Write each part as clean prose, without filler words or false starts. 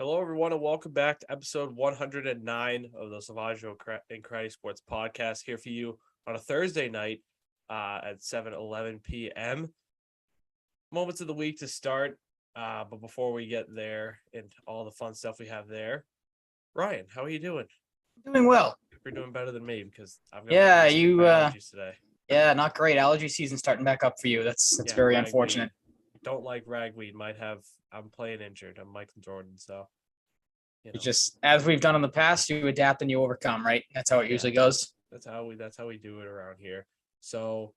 Hello, everyone, and welcome back to episode 109 of the Salvaggio and Cratty Sports Podcast. Here for you on a Thursday night at 7:11 p.m. Moments of the week to start, but before we get there and all the fun stuff we have there, Ryan, how are you doing? Doing well. You're doing better than me because I've got allergies today. Yeah, not great. Allergy season starting back up for you. That's very ragweed. Unfortunate. Don't like ragweed. I'm playing injured. I'm Michael Jordan, so It's just as we've done in the past, you adapt and you overcome, right? That's how it usually goes. That's how we do it around here. So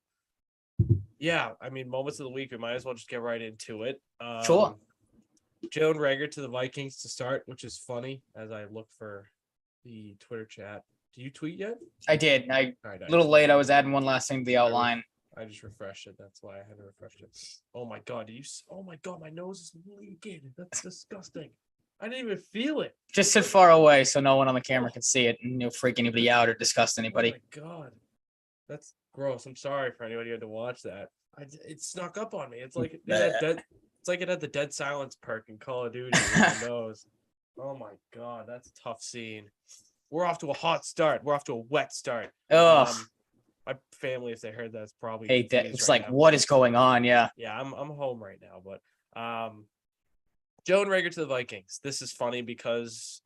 yeah, I mean, moments of the week, we might as well just get right into it. Sure. Jalen Reagor to the Vikings to start, which is funny as I look for the Twitter chat. Do you tweet yet? I did. A little late. I was adding one last thing to the outline. I just refreshed it. That's why I had to refresh it. Oh my God. Oh my God. My nose is leaking. That's disgusting. I didn't even feel it. Just sit far away so no one on the camera can see it and you'll freak anybody out or disgust anybody. Oh my God. That's gross. I'm sorry for anybody who had to watch that. It snuck up on me. It's like it had the dead silence perk in Call of Duty. Who knows? Oh my God. That's a tough scene. We're off to a hot start. We're off to a wet start. My family, if they heard that, it's probably hate that. It's right like, now. What is going on? Yeah. Yeah, I'm home right now, but Jalen Reagor to the Vikings. This is funny because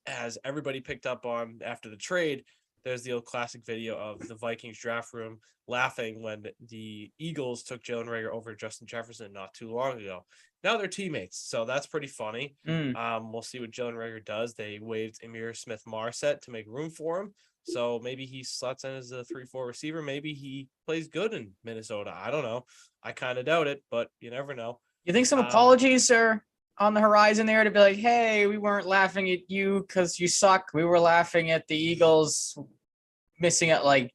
as everybody picked up on after the trade, there's the old classic video of the Vikings draft room laughing when the Eagles took Jalen Reagor over Justin Jefferson not too long ago. Now they're teammates, so that's pretty funny. We'll see what Jalen Reagor does. They waived Amir Smith-Marset to make room for him, so maybe he slots in as a 3-4 receiver. Maybe he plays good in Minnesota. I don't know. I kind of doubt it, but you never know. You think some apologies are on the horizon there to be like, hey, we weren't laughing at you because you suck. We were laughing at the Eagles missing it. Like,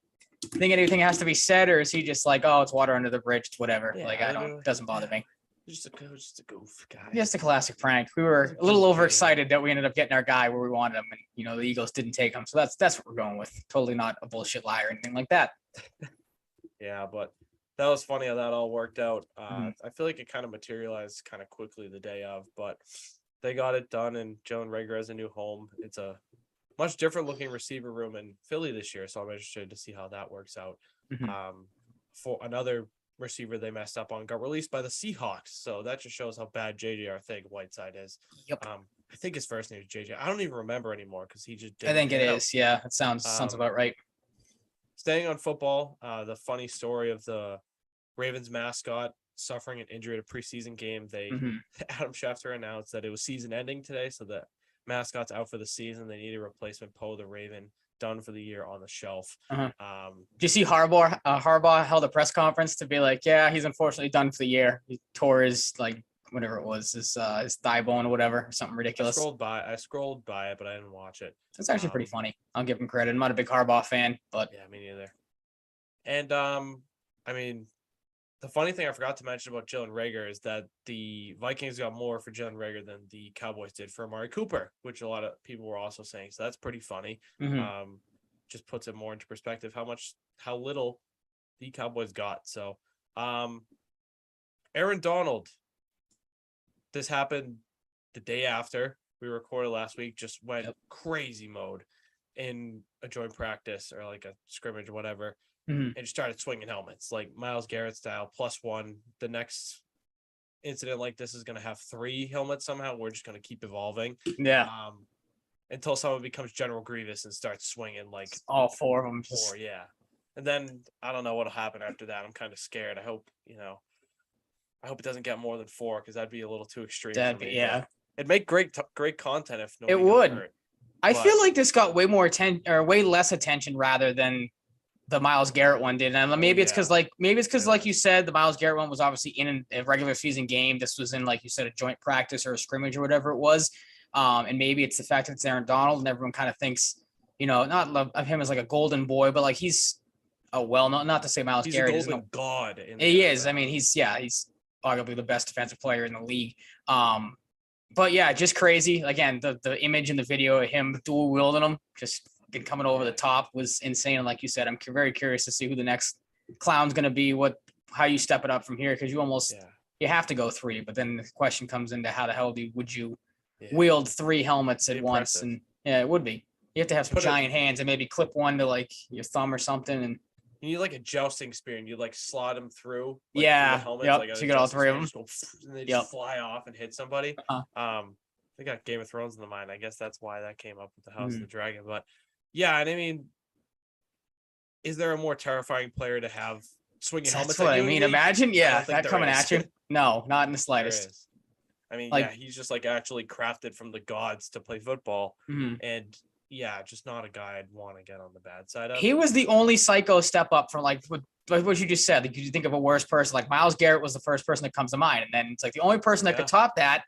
think anything has to be said, or is he just like, oh, it's water under the bridge, it's whatever. Yeah, like, doesn't bother me. Just a goof guy. Just a classic prank. We were a little overexcited that we ended up getting our guy where we wanted him, and the Eagles didn't take him. So that's what we're going with. Totally not a bullshit lie or anything like that. Yeah, but that was funny how that all worked out. I feel like it kind of materialized kind of quickly the day of, but they got it done, and Jalen Reagor has a new home. It's a much different looking receiver room in Philly this year, so I'm interested to see how that works out. For another receiver they messed up on got released by the Seahawks, so that just shows how bad JJ Arcega-Whiteside is. Yep. I think his first name is JJ. I don't even remember anymore because he just didn't. I think it is. Yeah, it sounds about right. Staying on football, the funny story of the Ravens mascot suffering an injury at a preseason game. Adam Schefter announced that it was season ending today, so the mascot's out for the season. They need a replacement. Poe the Raven done for the year on the shelf. Do you see Harbaugh? Harbaugh held a press conference to be like, yeah, he's unfortunately done for the year. He tore his whatever it was, his thigh bone or whatever, something ridiculous. I scrolled by it, but I didn't watch it. It's actually pretty funny. I'll give him credit. I'm not a big Harbaugh fan, but yeah, me neither. And I mean, the funny thing I forgot to mention about Jalen Reagor is that the Vikings got more for Jalen Reagor than the Cowboys did for Amari Cooper, which a lot of people were also saying. So that's pretty funny. Just puts it more into perspective how little the Cowboys got. So Aaron Donald, this happened the day after we recorded last week, just went crazy mode in a joint practice or like a scrimmage or whatever. And just started swinging helmets like Myles Garrett style, +1. The next incident like this is going to have 3 helmets somehow. We're just going to keep evolving. Yeah. Until someone becomes General Grievous and starts swinging like all 4 of them. 4, yeah. And then I don't know what'll happen after that. I'm kind of scared. I hope it doesn't get more than 4 because that'd be a little too extreme. Yeah. It'd make great content if nobody it would. Hurt. I feel like this got way more attention or way less attention rather than the Myles Garrett one did. And maybe it's because like you said, the Myles Garrett one was obviously in a regular season game. This was in, like you said, a joint practice or a scrimmage or whatever it was. And maybe it's the fact that it's Aaron Donald and everyone kind of thinks, not of him as like a golden boy, but like he's not to say Myles Garrett is god. He is. I mean, he's arguably the best defensive player in the league. But yeah, just crazy. Again, the image in the video of him dual wielding them, just coming over the top was insane. And like you said, I'm very curious to see who the next clown's going to be, how you step it up from here. Cause you have to go 3, but then the question comes into how the hell would you wield 3 helmets at once. Impressive. And yeah, it would be. You have to have some Put a- giant hands and maybe clip one to like your thumb or something. And You need like a jousting spear, and you like slot them through, through the yeah, helmets, yep. like So a you get all jousting 3 of spear, them. just go, and they Yep. just fly off and hit somebody. Uh-huh. They got Game of Thrones in the mind. I guess that's why that came up with the House of Mhm. the Dragon. But yeah, and I mean, is there a more terrifying player to have swinging That's helmets what at I you in mean. the league? Imagine, I yeah, don't think that there coming is. at you. No, not in the There slightest. is. I mean, Like, yeah, he's just like actually crafted from the gods to play football, mhm. and yeah, just not a guy I'd want to get on the bad side of. He was the only psycho step up from like what you just said. Like, you think of a worse person, like Myles Garrett was the first person that comes to mind, and then it's like the only person that could top that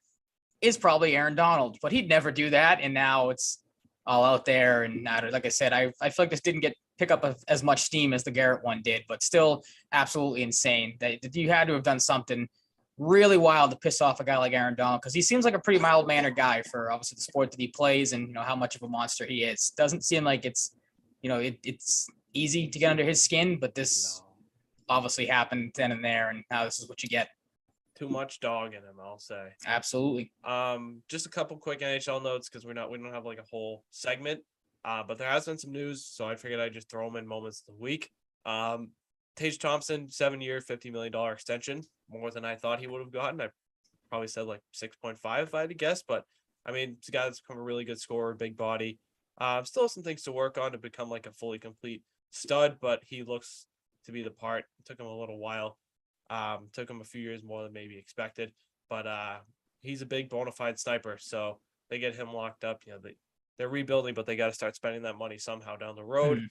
is probably Aaron Donald, but he'd never do that. And now it's all out there. And like I said, I feel like this didn't pick up as much steam as the Garrett one did, but still absolutely insane that you had to have done something really wild to piss off a guy like Aaron Donald, because he seems like a pretty mild mannered guy for obviously the sport that he plays, and how much of a monster he is. Doesn't seem like it's it's easy to get under his skin, but this obviously happened then and there, and now this is what you get. Too much dog in him, I'll say. Absolutely. Just a couple quick NHL notes because we don't have like a whole segment. But there has been some news, so I figured I'd just throw them in moments of the week. Tage Thompson, 7-year, $50 million extension, more than I thought he would have gotten. I probably said like 6.5 if I had to guess, but I mean, it's a guy that's become a really good scorer, big body. Still some things to work on to become like a fully complete stud, but he looks to be the part. It took him a little while. Took him a few years more than maybe expected, but he's a big bona fide sniper. So they get him locked up. They're rebuilding, but they got to start spending that money somehow down the road.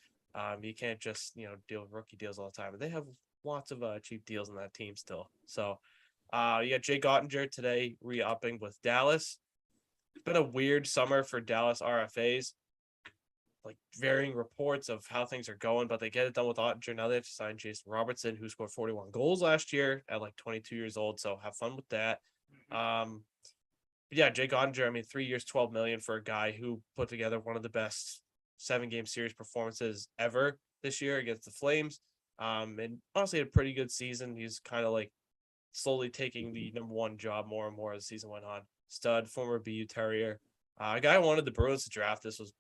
You can't just deal with rookie deals all the time. But they have lots of cheap deals in that team still. So you got Jake Ottinger today re-upping with Dallas. It's been a weird summer for Dallas RFAs. Like varying reports of how things are going, but they get it done with Ottinger. Now they have to sign Jason Robertson, who scored 41 goals last year at like 22 years old. So have fun with that. Yeah, Jake Ottinger, I mean, 3 years, 12 million for a guy who put together one of the best 7-game series performances ever this year against the Flames. And honestly had a pretty good season. He's kind of like slowly taking the number one job more and more as the season went on. Stud, former BU Terrier. A guy I wanted the Bruins to draft. This was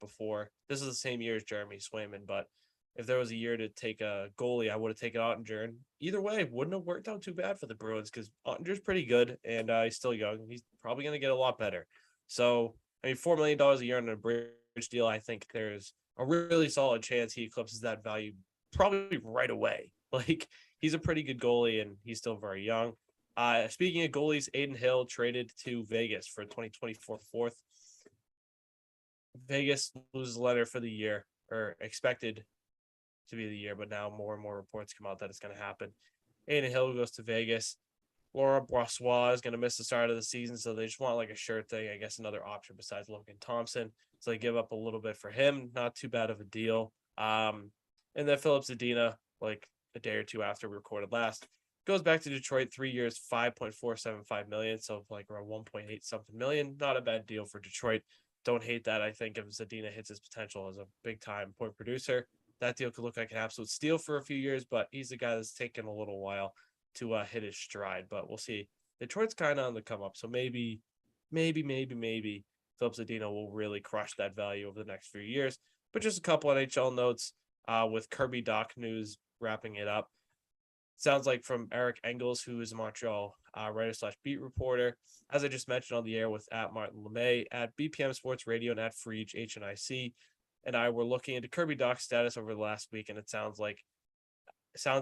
the same year as Jeremy Swayman, but if there was a year to take a goalie, I would have taken Ottinger. And either way, wouldn't have worked out too bad for the Bruins because Ottinger's pretty good and he's still young. He's probably going to get a lot better. So, I mean, $4 million a year on a bridge deal, I think there's a really solid chance he eclipses that value probably right away. Like, he's a pretty good goalie and he's still very young. Speaking of goalies, Aiden Hill traded to Vegas for 2024 fourth. Vegas loses Leonard for the year, or expected to be the year, but now more and more reports come out that it's going to happen. Aiden Hill goes to Vegas. Laurent Brossoit is going to miss the start of the season, so they just want like a shirt thing, I guess another option besides Logan Thompson. So they give up a little bit for him. Not too bad of a deal. And then Philip Zadina, like a day or two after we recorded last, goes back to Detroit, 3 years, $5.475 million. So like around 1.8 something million. Not a bad deal for Detroit. Don't hate that. I think if Zadina hits his potential as a big time point producer, that deal could look like an absolute steal for a few years, but he's a guy that's taken a little while to hit his stride. But we'll see. Detroit's kind of on the come up, so maybe Philip Zadina will really crush that value over the next few years. But just a couple NHL notes with Kirby Doc news wrapping it up. Sounds like from Eric Engels, who is a Montreal writer/beat reporter, as I just mentioned on the air with at Martin LeMay, at BPM Sports Radio, and at Freege HNIC, and I were looking into Kirby Doc's status over the last week, and it sounds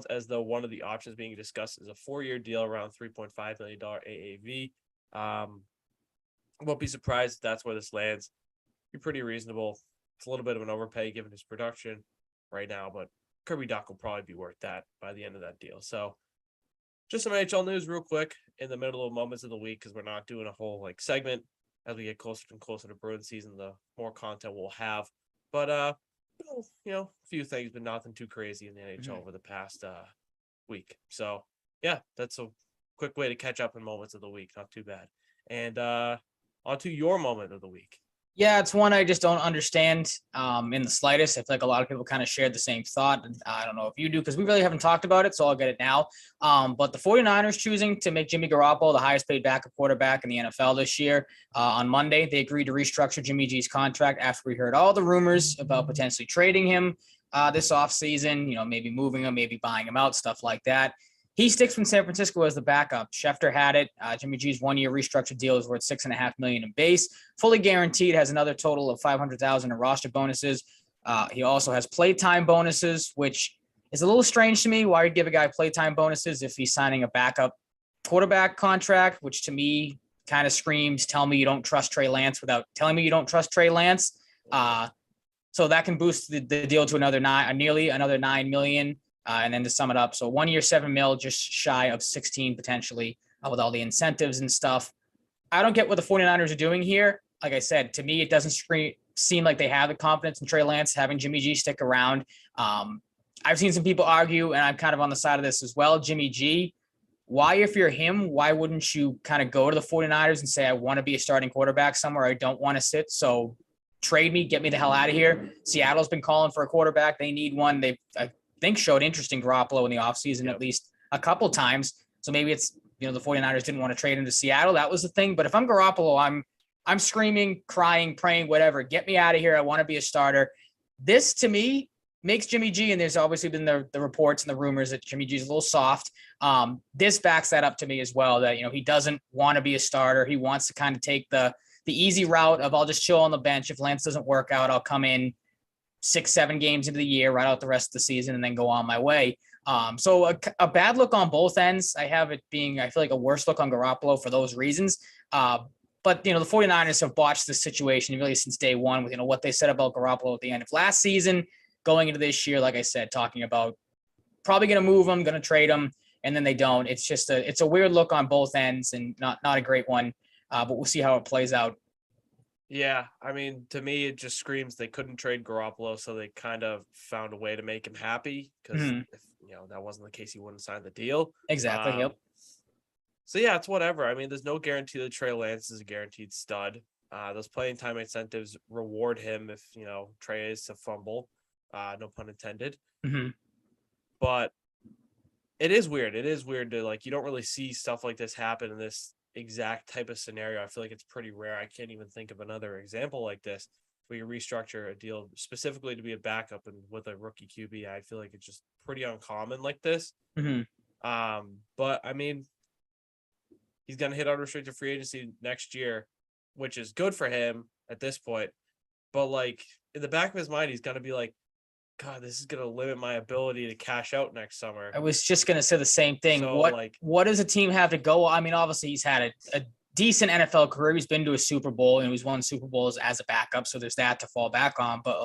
as though one of the options being discussed is a 4-year deal around $3.5 million AAV. Won't be surprised if that's where this lands. Be pretty reasonable. It's a little bit of an overpay given his production right now, but Kirby Doc will probably be worth that by the end of that deal. So just some NHL news real quick in the middle of moments of the week, because we're not doing a whole like segment. As we get closer and closer to Bruins season, the more content we'll have. But a few things, but nothing too crazy in the NHL over the past week. So yeah, that's a quick way to catch up in moments of the week. Not too bad. And on to your moment of the week. Yeah, it's one I just don't understand in the slightest. I feel like a lot of people kind of shared the same thought. I don't know if you do, because we really haven't talked about it, so I'll get it now. But the 49ers choosing to make Jimmy Garoppolo the highest paid backup quarterback in the NFL this year. On Monday, they agreed to restructure Jimmy G's contract after we heard all the rumors about potentially trading him this offseason, maybe moving him, maybe buying him out, stuff like that. He sticks from San Francisco as the backup. Schefter had it. Jimmy G's 1-year restructured deal is worth $6.5 million in base, fully guaranteed. Has another total of $500,000 in roster bonuses. He also has playtime bonuses, which is a little strange to me. Why would you give a guy playtime bonuses if he's signing a backup quarterback contract? Which to me kind of screams, tell me you don't trust Trey Lance without telling me you don't trust Trey Lance. So that can boost the deal to nearly another $9 million. And then to sum it up, so 1 year, $7 million, just shy of 16 potentially with all the incentives and stuff. I don't get what the 49ers are doing here. Like I said, to me, it doesn't seem like they have the confidence in Trey Lance having Jimmy G stick around. I've seen some people argue, and I'm kind of on the side of this as well. Jimmy G, why, if you're him, why wouldn't you kind of go to the 49ers and say, I want to be a starting quarterback somewhere. I don't want to sit. So trade me, get me the hell out of here. Seattle's been calling for a quarterback. They need one. I think showed interest in Garoppolo in the offseason at least a couple times. So maybe it's, the 49ers didn't want to trade him to Seattle. That was the thing. But if I'm Garoppolo, I'm screaming, crying, praying, whatever. Get me out of here. I want to be a starter. This, to me, makes Jimmy G, and there's obviously been the reports and the rumors that Jimmy G is a little soft. This backs that up to me as well, that, he doesn't want to be a starter. He wants to kind of take the easy route of, I'll just chill on the bench. If Lance doesn't work out, I'll come in 6-7 games into the year, ride out the rest of the season, and then go on my way. So a bad look on both ends. I have it being, I feel like, a worse look on Garoppolo for those reasons. But, the 49ers have botched this situation really since day one with, what they said about Garoppolo at the end of last season, going into this year, like I said, talking about probably going to move him, going to trade him, and then they don't. It's just it's a weird look on both ends and not a great one, but we'll see how it plays out. Yeah, I mean, to me, it just screams they couldn't trade Garoppolo, so they kind of found a way to make him happy because if that wasn't the case, he wouldn't sign the deal. Exactly. Yep. So yeah, it's whatever. I mean, there's no guarantee that Trey Lance is a guaranteed stud. Those playing time incentives reward him if Trey is to fumble. No pun intended. Mm-hmm. But it is weird. It is weird to you don't really see stuff like this happen in this exact type of scenario. I feel like it's pretty rare. I can't even think of another example like this where you restructure a deal specifically to be a backup and with a rookie QB. I feel like it's just pretty uncommon like this. Mm-hmm. But I mean, he's going to hit unrestricted free agency next year, which is good for him at this point. But in the back of his mind, he's going to be like, God, this is going to limit my ability to cash out next summer. I was just going to say the same thing. So, what does a team have to go? I mean, obviously he's had a decent NFL career. He's been to a Super Bowl and he's won Super Bowls as a backup. So there's that to fall back on. But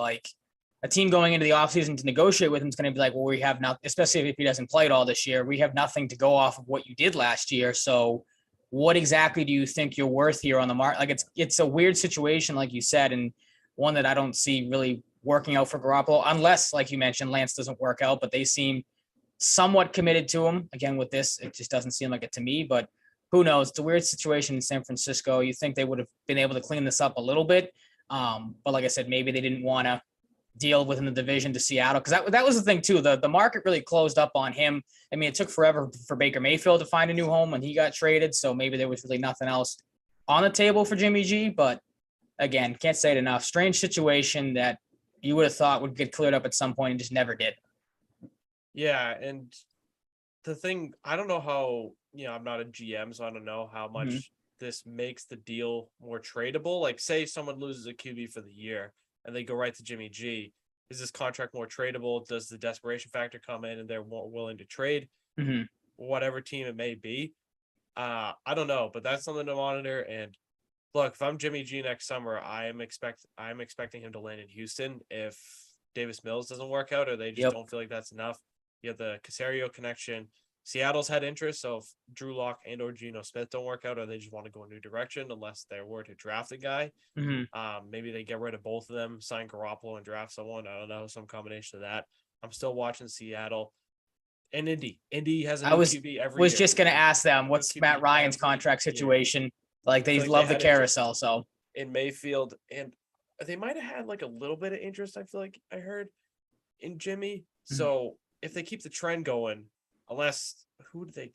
a team going into the offseason to negotiate with him is going to be like, well, we have nothing, especially if he doesn't play at all this year. We have nothing to go off of what you did last year. So what exactly do you think you're worth here on the market? It's a weird situation, like you said, and one that I don't see really working out for Garoppolo, unless, like you mentioned, Lance doesn't work out, but they seem somewhat committed to him. Again, with this, it just doesn't seem like it to me, but who knows? It's a weird situation in San Francisco. You think they would have been able to clean this up a little bit. But like I said, maybe they didn't want to deal within the division to Seattle, because that was the thing too. The market really closed up on him. I mean, it took forever for Baker Mayfield to find a new home when he got traded, so maybe there was really nothing else on the table for Jimmy G, but again, can't say it enough. Strange situation that you would have thought would get cleared up at some point and just never did. Yeah, and the thing, I don't know how, I'm not a GM, so I don't know how much this makes the deal more tradable. Say someone loses a QB for the year and they go right to Jimmy G. Is this contract more tradable? Does the desperation factor come in and they're more willing to trade? Whatever team it may be. I don't know, but that's something to monitor. And look, if I'm Jimmy G next summer, I'm expecting him to land in Houston if Davis Mills doesn't work out or they just don't feel like that's enough. You have the Caserio connection. Seattle's had interest, so if Drew Lock and or Geno Smith don't work out or they just want to go a new direction, unless they were to draft a guy, maybe they get rid of both of them, sign Garoppolo and draft someone. I don't know, some combination of that. I'm still watching Seattle. And Indy. Indy has a new QB every year. Year. Just going to ask them, what's Matt Ryan's contract situation? They love the carousel, so. in Mayfield, and they might have had like a little bit of interest. I feel like I heard in Jimmy. So if they keep the trend going, unless who did they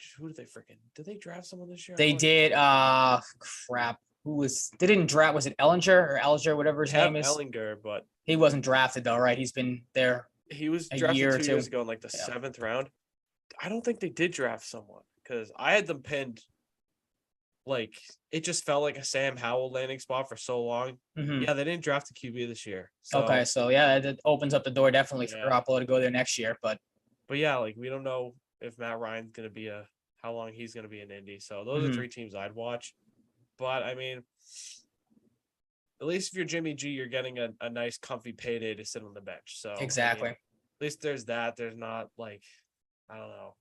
did they draft someone this year? They did. Crap. They didn't draft? Was it Ellinger, whatever his name is? Ellinger, but he wasn't drafted though, right? He's been there. He was drafted 2 years ago in like the 7th round. I don't think they did draft someone because I had them pinned. Like it just felt like a Sam Howell landing spot for so long. Yeah, they didn't draft a QB this year. So, okay, so yeah, that opens up the door definitely for Garoppolo to go there next year. But yeah, like we don't know if Matt Ryan's gonna be how long he's gonna be in Indy. So those are 3 teams I'd watch. But I mean, at least if you're Jimmy G, you're getting a nice comfy payday to sit on the bench. So exactly. I mean, at least there's that. There's not like I don't know.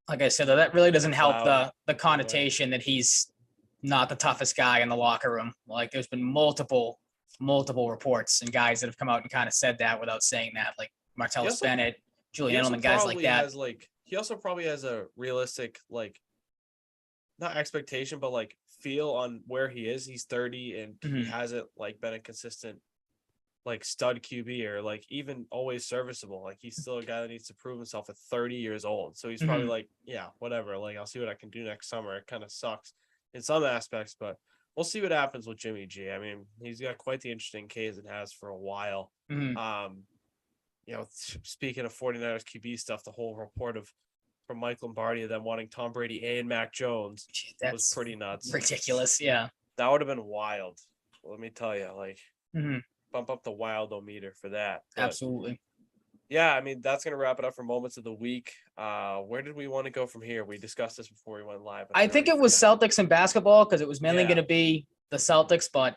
Like I said, though, that really doesn't help the connotation that he's not the toughest guy in the locker room. Like there's been multiple reports and guys that have come out and kind of said that without saying that, like Martellus Bennett, Julian Edelman, guys like that. He also probably has a realistic, like, not expectation, but like feel on where he is. He's 30 and he hasn't like been a consistent like stud QB or like even always serviceable. Like he's still a guy that needs to prove himself at 30 years old. So he's probably like, yeah, whatever. Like I'll see what I can do next summer. It kind of sucks in some aspects, but we'll see what happens with Jimmy G. I mean, he's got quite the interesting case it has for a while. You know, speaking of 49ers QB stuff, the whole report from Mike Lombardi of them wanting Tom Brady and Mac Jones was pretty nuts. Ridiculous. Yeah. That would have been wild. Let me tell you, like, bump up the wildometer for that. But, absolutely. Yeah, I mean, that's going to wrap it up for Moments of the Week. Where did we want to go from here? We discussed this before we went live. I think it was Celtics and basketball because it was mainly going to be the Celtics, but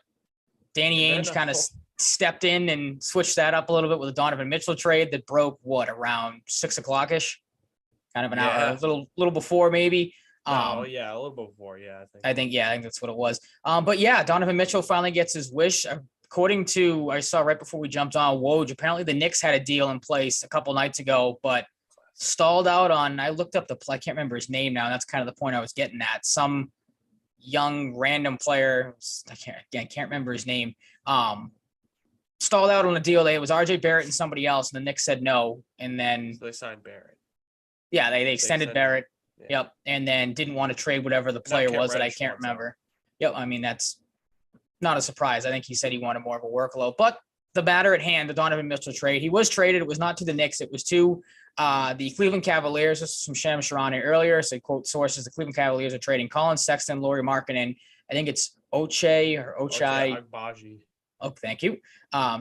Danny Ainge kind of stepped in and switched that up a little bit with a Donovan Mitchell trade that broke, around 6 o'clock-ish? Kind of an hour, a little before maybe. A little bit before, I think that's what it was. But yeah, Donovan Mitchell finally gets his wish. According to, I saw right before we jumped on Woj, apparently the Knicks had a deal in place a couple nights ago, but stalled out on, I looked up I can't remember his name now. And that's kind of the point I was getting at. Some young random player, I can't remember his name, stalled out on a deal. It was RJ Barrett and somebody else, and the Knicks said no. And then so they signed Barrett. Yeah, they extended Barrett. Yeah. Yep. And then didn't want to trade whatever the player was that I can't remember. Yep. I mean, that's not a surprise. I think he said he wanted more of a workload. But the matter at hand, the Donovan Mitchell trade, he was traded. It was not to the Knicks. It was to the Cleveland Cavaliers. This is from Shams Charania earlier. So, quote sources, the Cleveland Cavaliers are trading Colin Sexton, Lauri Markkanen. I think it's Ochai Agbaji. Oh, thank you.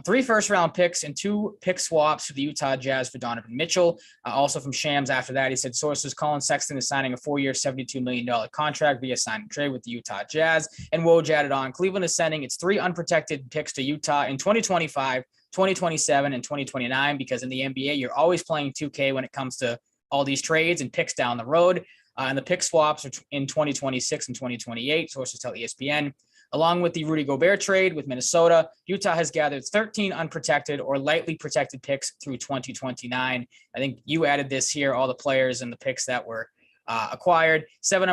3 first-round picks and 2 pick swaps for the Utah Jazz for Donovan Mitchell. Also from Shams after that, he said sources Colin Sexton is signing a 4-year, $72 million contract via sign and trade with the Utah Jazz. And Woj added on, Cleveland is sending its 3 unprotected picks to Utah in 2025, 2027, and 2029 because in the NBA, you're always playing 2K when it comes to all these trades and picks down the road. And the pick swaps are in 2026 and 2028, sources tell ESPN. Along with the Rudy Gobert trade with Minnesota, Utah has gathered 13 unprotected or lightly protected picks through 2029. I think you added this here, all the players and the picks that were acquired. 7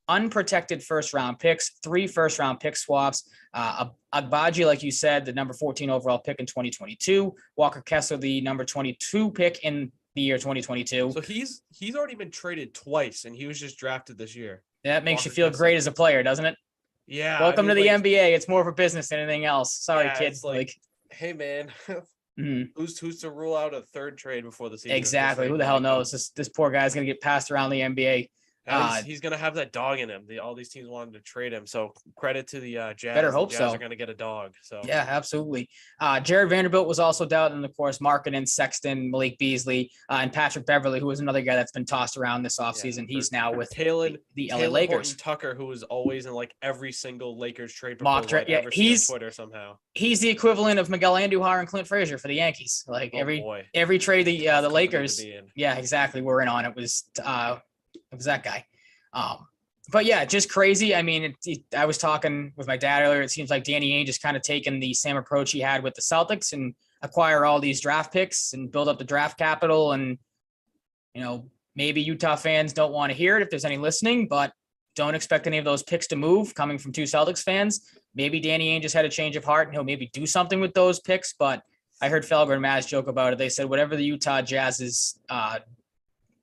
unprotected first-round picks, 3 first-round pick swaps. Agbaji, like you said, the number 14 overall pick in 2022. Walker Kessler, the number 22 pick in the year 2022. So he's already been traded twice, and he was just drafted this year. That makes you feel great as a player, doesn't it? Yeah. Welcome to the NBA. It's more of a business than anything else. Sorry, kids. Like, hey, man, who's to rule out a third trade before the season? Exactly. Who the hell knows? This poor guy's going to get passed around the NBA. He's going to have that dog in him. All these teams wanted to trade him. So credit to the Jazz. Better hope the Jazz so. Are going to get a dog. So yeah, absolutely. Jared Vanderbilt was also doubted, and of course, Markkanen, Sexton, Malik Beasley, and Patrick Beverly, who was another guy that's been tossed around this offseason. He's now with the LA Lakers. Tucker, who was always in like every single Lakers trade proposal trade. Yeah, he's on Twitter somehow. He's the equivalent of Miguel Andujar and Clint Frazier for the Yankees. Like every trade the Lakers. Yeah, exactly. We're in on it was that guy. But yeah, just crazy. I mean, I was talking with my dad earlier. It seems like Danny Ainge has kind of taken the same approach he had with the Celtics and acquire all these draft picks and build up the draft capital. And, maybe Utah fans don't want to hear it if there's any listening, but don't expect any of those picks to move coming from two Celtics fans. Maybe Danny Ainge just had a change of heart and he'll maybe do something with those picks. But I heard Felger and Maz joke about it. They said whatever the Utah Jazz's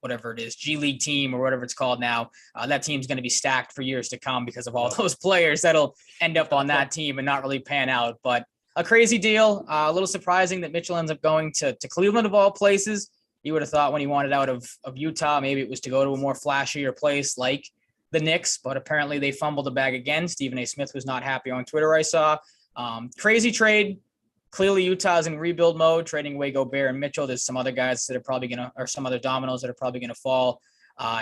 whatever it is, G League team or whatever it's called now, that team's going to be stacked for years to come because of all those players that'll end up on that team and not really pan out. But a crazy deal. A little surprising that Mitchell ends up going to Cleveland of all places. You would have thought when he wanted out of Utah, maybe it was to go to a more flashier place like the Knicks, but apparently they fumbled the bag again. Stephen A. Smith was not happy on Twitter, I saw. Crazy trade. Clearly, Utah's in rebuild mode, trading away Gobert and Mitchell. There's some other guys that are probably going to, or some other dominoes that are probably going to fall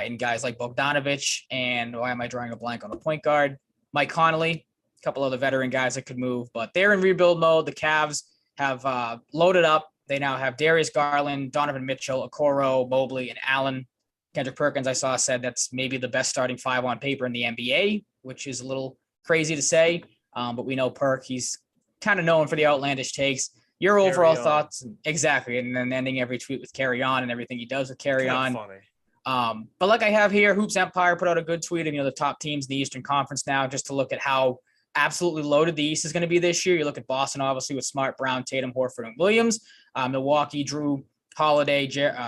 in guys like Bogdanovich. And why am I drawing a blank on the point guard? Mike Conley, a couple other veteran guys that could move, but they're in rebuild mode. The Cavs have loaded up. They now have Darius Garland, Donovan Mitchell, Okoro, Mobley, and Allen. Kendrick Perkins, I saw, said that's maybe the best starting five on paper in the NBA, which is a little crazy to say. But we know Perk, he's kind of known for the outlandish takes. Your overall thoughts, exactly, and then ending every tweet with carry on and everything he does with carry on. Funny. But like I have here, Hoops Empire put out a good tweet of the top teams in the Eastern Conference now, just to look at how absolutely loaded the East is going to be this year. You look at Boston, obviously, with Smart, Brown, Tatum, Horford, and Williams. Milwaukee, Drew Holiday, Grayson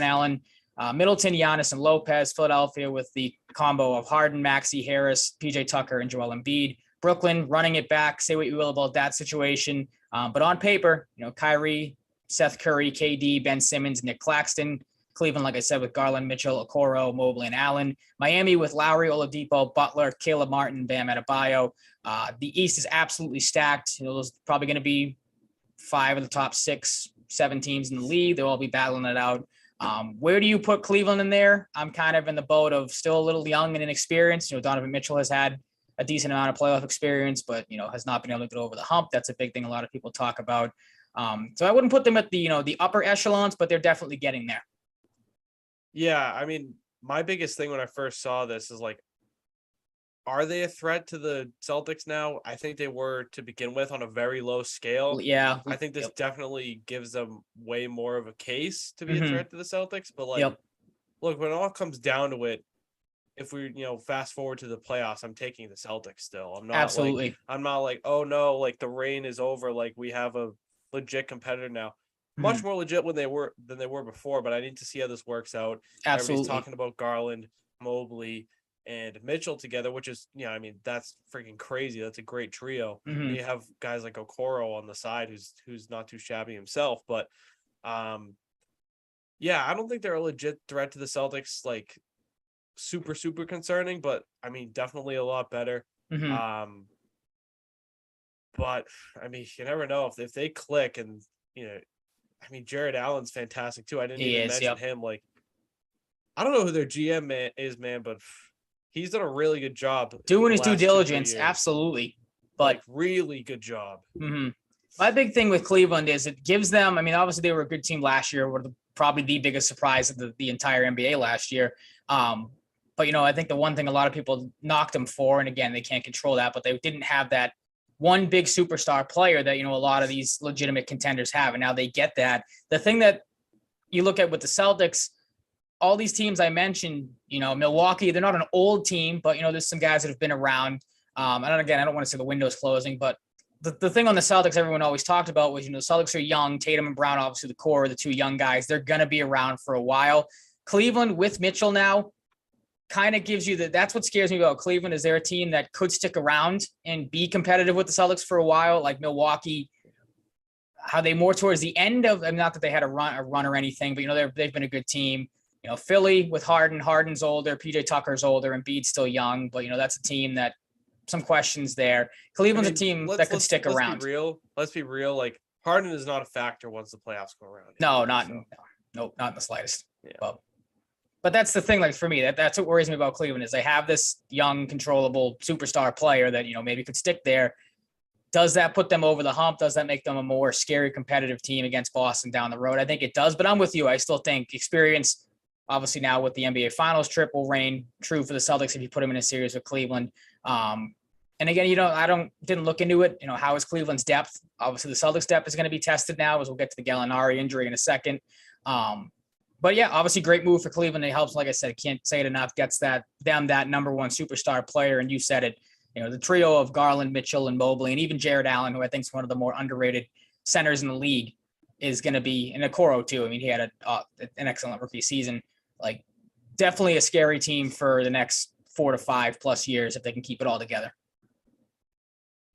Allen, Middleton, Giannis, and Lopez. Philadelphia with the combo of Harden, Maxey, Harris, PJ Tucker, and Joel Embiid. Brooklyn running it back. Say what you will about that situation. But on paper, Kyrie, Seth Curry, KD, Ben Simmons, Nick Claxton. Cleveland, like I said, with Garland, Mitchell, Okoro, Mobley, and Allen. Miami with Lowry, Oladipo, Butler, Caleb Martin, Bam Adebayo. The East is absolutely stacked. There's probably going to be 5 of the top 6, 7 teams in the league. They'll all be battling it out. Where do you put Cleveland in there? I'm kind of in the boat of still a little young and inexperienced. Donovan Mitchell has had a decent amount of playoff experience, but has not been able to get over the hump. That's a big thing a lot of people talk about. So I wouldn't put them at the the upper echelons, but they're definitely getting there. Yeah, I mean, my biggest thing when I first saw this is like, are they a threat to the Celtics now? I think they were to begin with on a very low scale. Yeah. I think this definitely gives them way more of a case to be a threat to the Celtics. But look, when it all comes down to it, if we, fast forward to the playoffs, I'm taking the Celtics still. I'm not absolutely. I'm not like, oh no, like the reign is over. Like we have a legit competitor now. Much more legit than they were before, but I need to see how this works out. Absolutely. Everybody's talking about Garland, Mobley, and Mitchell together, which is, that's freaking crazy. That's a great trio. And you have guys like Okoro on the side who's not too shabby himself. But I don't think they're a legit threat to the Celtics, like super, super concerning, but I mean, definitely a lot better. But I mean, you never know if they click and, Jared Allen's fantastic too. I didn't even mention him. Like, I don't know who their GM is, but he's done a really good job doing his due diligence. Absolutely. But like, really good job. My big thing with Cleveland is it gives them, obviously they were a good team last year, were probably the biggest surprise of the entire NBA last year. But, I think the one thing a lot of people knocked them for, and again, they can't control that, but they didn't have that one big superstar player that, a lot of these legitimate contenders have. And now they get that. The thing that you look at with the Celtics, all these teams I mentioned, Milwaukee, they're not an old team, but, there's some guys that have been around. And again, I don't want to say the window's closing, but the thing on the Celtics everyone always talked about was, the Celtics are young. Tatum and Brown, obviously the core, the 2 young guys. They're going to be around for a while. Cleveland with Mitchell now kind of gives you that's what scares me about Cleveland. Is they're a team that could stick around and be competitive with the Celtics for a while, like Milwaukee. How they more towards the end of, not that they had a run or anything, but they've been a good team. Philly with Harden's older, PJ Tucker's older, and Embiid's still young, but that's a team that some questions there. Cleveland's a team that could stick around. Let's be real. Like, Harden is not a factor once the playoffs go around. No, not in the slightest. Yeah. But that's the thing, like for me, that's what worries me about Cleveland is they have this young, controllable superstar player that, maybe could stick there. Does that put them over the hump? Does that make them a more scary competitive team against Boston down the road? I think it does, but I'm with you. I still think experience, obviously now with the NBA Finals trip, will reign true for the Celtics if you put them in a series with Cleveland. And again, I didn't look into it. How is Cleveland's depth? Obviously the Celtics depth is going to be tested now as we'll get to the Gallinari injury in a second. But yeah, obviously great move for Cleveland. It helps, like I said, can't say it enough, gets that number one superstar player. And you said it, the trio of Garland, Mitchell, and Mobley, and even Jared Allen, who I think is one of the more underrated centers in the league, is going to be, and Okoro too. I mean, he had an excellent rookie season. Like, definitely a scary team for the next 4 to 5+ years if they can keep it all together.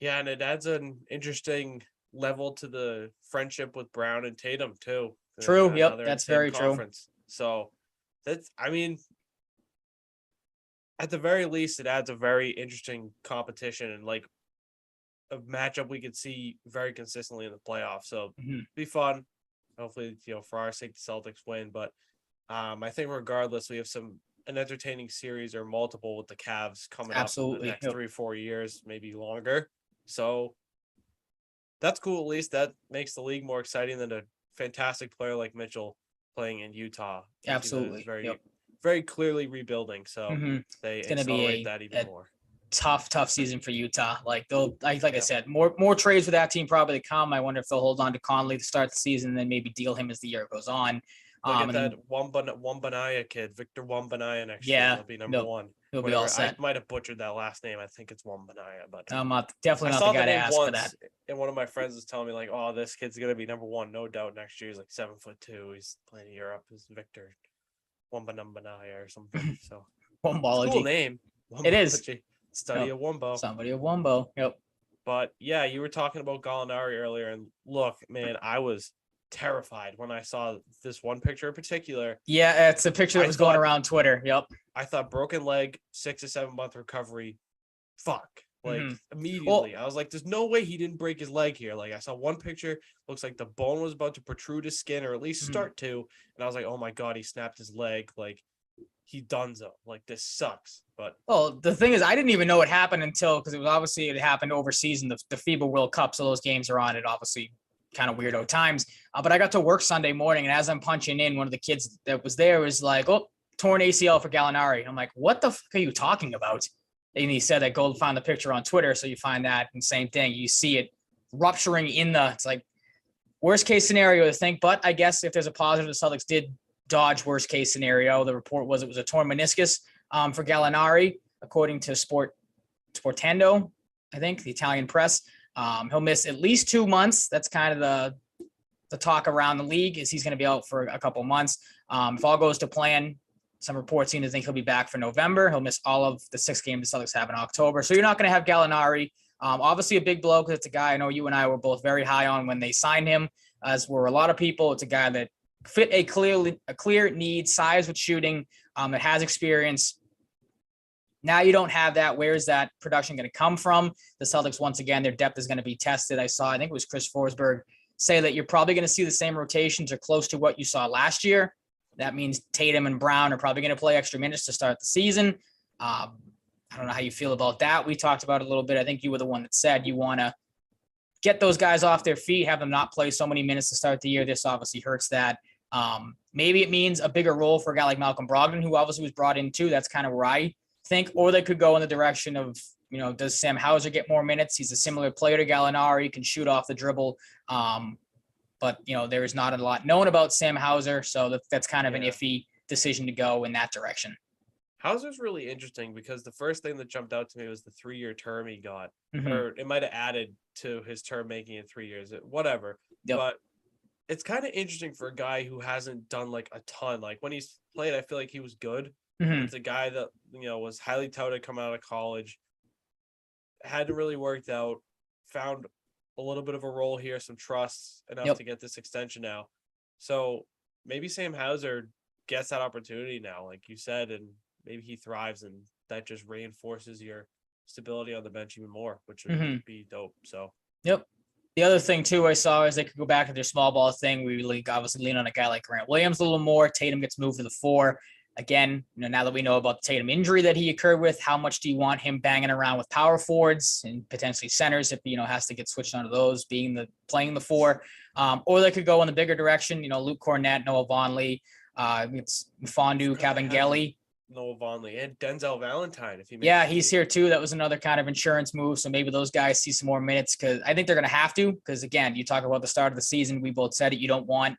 Yeah, and it adds an interesting level to the friendship with Brown and Tatum too. True. Yep, that's very true. So that's, I mean, at the very least, it adds a very interesting competition and like a matchup we could see very consistently in the playoffs. So be fun. Hopefully, for our sake, the Celtics win. But I think regardless, we have an entertaining series or multiple with the Cavs coming up in the next 3-4 years, maybe longer. So that's cool. At least that makes the league more exciting than a fantastic player like Mitchell playing in Utah. Absolutely. Very, very clearly rebuilding. So they accelerate that even more. Tough season for Utah. Like I said, more trades for that team probably to come. I wonder if they'll hold on to Conley to start the season and then maybe deal him as the year goes on. Look at that Wembanyama kid, Victor Wembanyama next year. He'll be number one. He'll be all set. I might have butchered that last name. I think it's Wembanyama, but I'm definitely not the guy to ask for that. And one of my friends was telling me like, "Oh, this kid's gonna be number one, no doubt next year. He's like 7'2". He's playing in Europe. He's Victor Wembanyama or something." So Wombology. Cool name. It is. Study of Wumbo. Somebody of Wumbo. Yep. But yeah, you were talking about Gallinari earlier, and look, man, I was terrified when I saw this one picture in particular. Yeah, it's a picture that was going around Twitter. Yep. I thought broken leg, 6 to 7 month recovery. Fuck. Like immediately. I was like, there's no way he didn't break his leg here. Like I saw one picture, looks like the bone was about to protrude his skin or at least start to. And I was like, oh my God, he snapped his leg. Like he donezo. Like this sucks. But the thing is, I didn't even know it happened until, because it happened overseas in the FIBA World Cup. So those games are on at obviously kind of weirdo times. But I got to work Sunday morning, and as I'm punching in, one of the kids that was there was like, "Oh, torn ACL for Gallinari." I'm like, "What the fuck are you talking about?" And he said that go find the picture on Twitter. So you find that, and same thing. You see it rupturing it's like worst case scenario to think. But I guess if there's a positive, the Celtics did dodge worst case scenario. The report was it was a torn meniscus for Gallinari, according to Sportando, I think, the Italian press. He'll miss at least 2 months. That's kind of the talk around the league, is he's going to be out for a couple months. If all goes to plan, some reports seem to think he'll be back for November. He'll miss all of the 6 games the Celtics have in October. So you're not going to have Gallinari. Obviously a big blow, because it's a guy I know you and I were both very high on when they signed him, as were a lot of people. It's a guy that fit a clear need, size with shooting, that has experience. Now you don't have that. Where is that production going to come from? The Celtics, once again, their depth is going to be tested. I think it was Chris Forsberg say that you're probably going to see the same rotations or close to what you saw last year. That means Tatum and Brown are probably going to play extra minutes to start the season. I don't know how you feel about that. We talked about it a little bit. I think you were the one that said you want to get those guys off their feet, have them not play so many minutes to start the year. This obviously hurts that. Maybe it means a bigger role for a guy like Malcolm Brogdon, who obviously was brought in too. That's kind of where I think. Or they could go in the direction of, does Sam Hauser get more minutes? He's a similar player to Gallinari, can shoot off the dribble. But there is not a lot known about Sam Hauser, so that's kind of an iffy decision to go in that direction. Hauser's really interesting, because the first thing that jumped out to me was the 3-year term he got, or it might have added to his term, making it 3 years, whatever. Yep. But it's kind of interesting for a guy who hasn't done like a ton. Like when he's played, I feel like he was good. It's a guy that, was highly touted coming out of college, hadn't really worked out, found a little bit of a role here, some trust enough to get this extension now. So maybe Sam Hauser gets that opportunity now, like you said, and maybe he thrives, and that just reinforces your stability on the bench even more, which would be dope. So, The other thing too I saw is they could go back to their small ball thing. We obviously lean on a guy like Grant Williams a little more. Tatum gets moved to the 4. Again, now that we know about the Tatum injury that he occurred with, how much do you want him banging around with power forwards and potentially centers if has to get switched onto those, playing the 4, or they could go in the bigger direction. Luke Cornett, Noah Vonleh, it's Fondu, Kabengele. Noah Vonleh and Denzel Valentine. He's here too. That was another kind of insurance move. So maybe those guys see some more minutes, because I think they're going to have to. Because again, you talk about the start of the season. We both said it. You don't want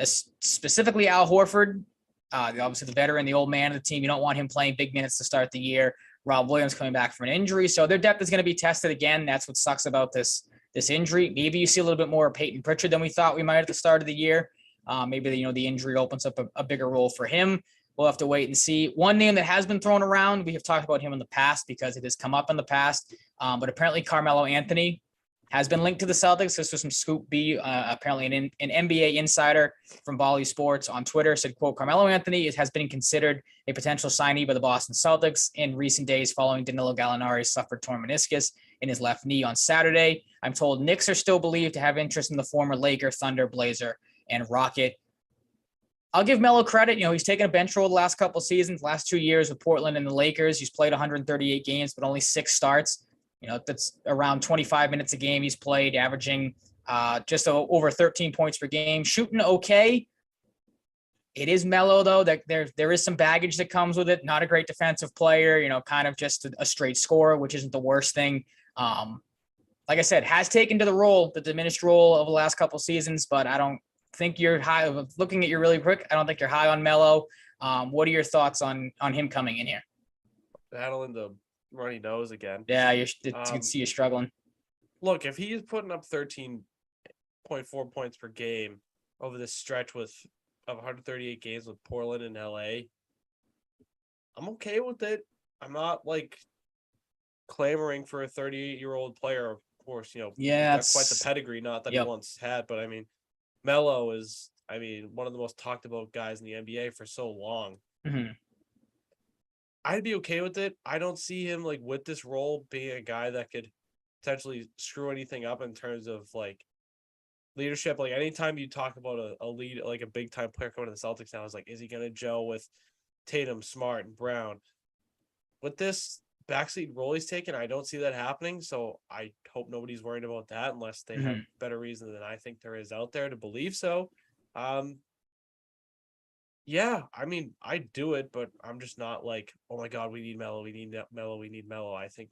specifically Al Horford, obviously the veteran, the old man of the team. You don't want him playing big minutes to start the year. Rob Williams coming back from an injury. So their depth is going to be tested again. That's what sucks about this injury. Maybe you see a little bit more of Peyton Pritchard than we thought we might at the start of the year. Maybe the injury opens up a bigger role for him. We'll have to wait and see. One name that has been thrown around, we have talked about him in the past because it has come up in the past, but apparently Carmelo Anthony has been linked to the Celtics. This was some Scoop B, apparently an NBA insider from Bally Sports on Twitter said, quote, Carmelo Anthony has been considered a potential signee by the Boston Celtics in recent days following Danilo Gallinari suffered torn meniscus in his left knee on Saturday. I'm told Knicks are still believed to have interest in the former Laker, Thunder, Blazer, and Rocket. I'll give Melo credit. He's taken a bench role the last couple of seasons, last 2 years with Portland and the Lakers. He's played 138 games, but only 6 starts. That's around 25 minutes a game he's played, averaging just over 13 points per game. Shooting okay. It is Melo, though, that there is some baggage that comes with it. Not a great defensive player, kind of just a straight scorer, which isn't the worst thing. Like I said, has taken to the diminished role of the last couple of seasons, but I don't think you're high. Looking at you really quick, I don't think you're high on Melo. What are your thoughts on him coming in here? Battling the runny nose again. Yeah, you can see you struggling. Look, if he is putting up 13.4 points per game over this stretch of 138 games with Portland and LA, I'm okay with it. I'm not clamoring for a 38-year-old player. Of course, he's got quite the pedigree. Not that he once had, but I mean, Melo is, one of the most talked about guys in the NBA for so long. Mm-hmm. I'd be okay with it. I don't see him with this role being a guy that could potentially screw anything up in terms of leadership. Anytime you talk about a lead, a big time player coming to the Celtics now, is is he going to gel with Tatum, Smart, and Brown? With this backseat role he's taken, I don't see that happening. So I hope nobody's worried about that unless they have better reason than I think there is out there to believe so. Yeah, I'd do it, but I'm just not oh my God, we need Melo, we need Melo, we need Melo. I think